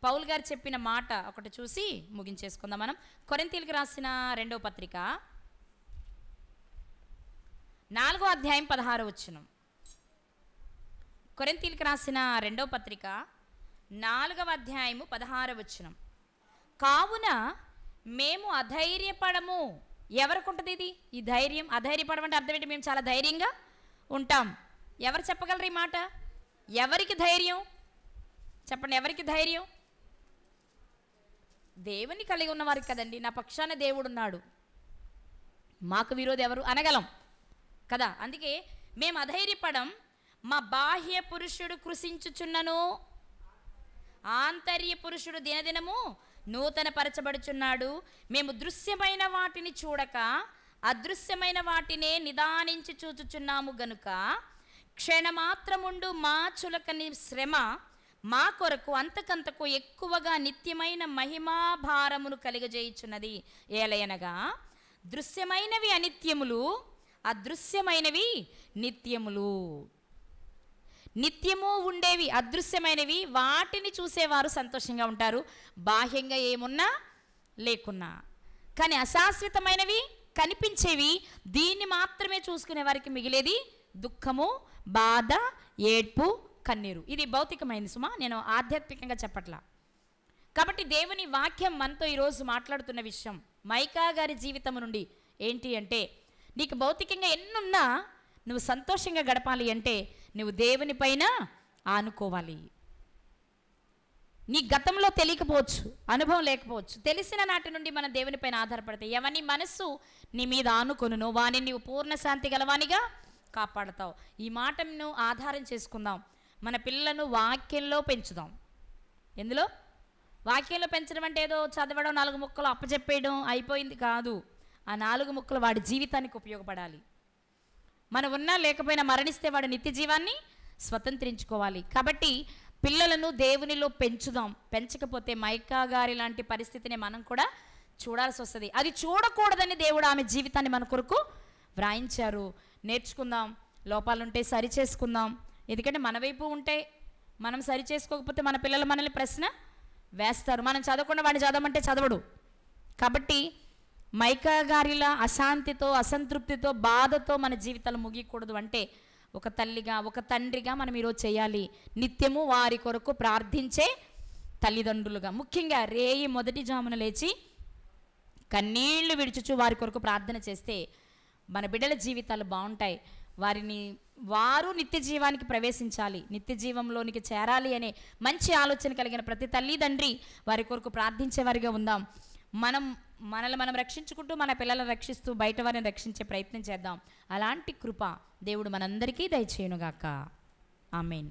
పౌలు గారు చెప్పిన మాట ఒకటి చూసి ముగించేసుకుందాం మనం. కొరింథీయులకు రాసిన 2వ పత్రిక 4వ అధ్యాయం 16వ వచనం. కొరింథీయులకు రాసిన 2వ పత్రిక 4వ అధ్యాయము 16వ వచనం. కావున మేము అధైర్యపడము. ఎవరికి ఉంటుంది ఇది? ఈ ధైర్యం. అధైర్యపడమంటే అర్థం ఏంటి? మేము చాలా ధైర్యంగా ఉంటాం. ఎవరు చెప్పగలరు ఈ మాట? ఎవరికి ధైర్యం చెప్పండి? ఎవరికి ధైర్యం? దేవుని కలిగి ఉన్నవారికి కదండి. నా పక్షాన దేవుడున్నాడు, మాకు విరోధి ఎవరు అనగలం కదా. అందుకే మేము అధైర్యపడం. మా బాహ్య పురుషుడు కృషించుచున్నను, ఆంతర్య పురుషుడు దినదినము నూతన పరచబడుచున్నాడు. మేము దృశ్యమైన వాటిని చూడక అదృశ్యమైన వాటినే నిదానించి చూచుచున్నాము గనుక క్షణమాత్రముండు మా చులకని శ్రమ మా కొరకు అంతకంతకు ఎక్కువగా నిత్యమైన మహిమాభారమును కలిగజేయుచున్నది. ఏలయనగా దృశ్యమైనవి అనిత్యములు, అదృశ్యమైనవి నిత్యములు. నిత్యము ఉండేవి అదృశ్యమైనవి, వాటిని చూసేవారు సంతోషంగా ఉంటారు, బాహ్యంగా ఏమున్నా లేకున్నా. కానీ అశాశ్వతమైనవి, కనిపించేవి, దీన్ని మాత్రమే చూసుకునే వారికి మిగిలేది దుఃఖము, బాధ, ఏడ్పు, కన్నీరు. ఇది భౌతికమైంది సుమా, నేను ఆధ్యాత్మికంగా చెప్పట్లా. కాబట్టి దేవుని వాక్యం మనతో ఈరోజు మాట్లాడుతున్న విషయం మైకా గారి జీవితం నుండి ఏంటి అంటే, నీకు భౌతికంగా ఎన్నున్నా నువ్వు సంతోషంగా గడపాలి అంటే నువ్వు దేవుని పైన ఆనుకోవాలి. నీ గతంలో తెలియకపోవచ్చు, అనుభవం లేకపోవచ్చు, తెలిసిన నాటి నుండి మన దేవుని పైన ఆధారపడితే ఎవని మనస్సు నీ మీద ఆనుకొనునో వాని నీవు పూర్ణ శాంతి గలవానిగా కాపాడుతావు. ఈ మాటను ఆధారం చేసుకుందాం, మన పిల్లలను వాక్యంలో పెంచుదాం. ఎందులో? వాక్యంలో పెంచడం అంటే ఏదో చదవడం, 4 ముక్కలు అప్పచెప్పేయడం అయిపోయింది కాదు. ఆ 4 ముక్కలు వాడి జీవితానికి ఉపయోగపడాలి. మనం ఉన్నా లేకపోయినా మరణిస్తే వాడు నిత్య జీవాన్ని స్వతంత్రించుకోవాలి. కాబట్టి పిల్లలను దేవునిలో పెంచుదాం. పెంచకపోతే మైకా గారి లాంటి పరిస్థితిని మనం కూడా చూడాల్సి వస్తుంది. అది చూడకూడదని దేవుడు ఆమె జీవితాన్ని మన కొరకు వ్రాయించారు. నేర్చుకుందాం, లోపాలుంటే సరి చేసుకుందాం. ఎందుకంటే మన వైపు ఉంటే మనం సరి చేసుకోకపోతే మన పిల్లలు మనల్ని ప్రశ్న వేస్తారు. మనం చదవకుండా వాడిని చదవమంటే చదవడు. కాబట్టి మైకా గారిలా అశాంతితో, అసంతృప్తితో, బాధతో మన జీవితాలు ముగియకూడదు అంటే ఒక తల్లిగా, ఒక తండ్రిగా మనం ఈరోజు చేయాలి. నిత్యము వారి కొరకు ప్రార్థించే తల్లిదండ్రులుగా, ముఖ్యంగా రేయి మొదటి జామున లేచి కన్నీళ్లు విడుచుచు వారి కొరకు ప్రార్థన చేస్తే మన బిడ్డల జీవితాలు బాగుంటాయి. వారు నిత్య జీవానికి ప్రవేశించాలి, నిత్య జీవంలోనికి చేరాలి అనే మంచి ఆలోచన కలిగిన ప్రతి తల్లిదండ్రి వారి కొరకు ప్రార్థించేవారిగా ఉందాం. మనల్ని మనం రక్షించుకుంటూ మన పిల్లలను రక్షిస్తూ బయట వారిని రక్షించే ప్రయత్నం చేద్దాం. అలాంటి కృప దేవుడు మనందరికీ దయచేయునుగాక. ఆమేన్.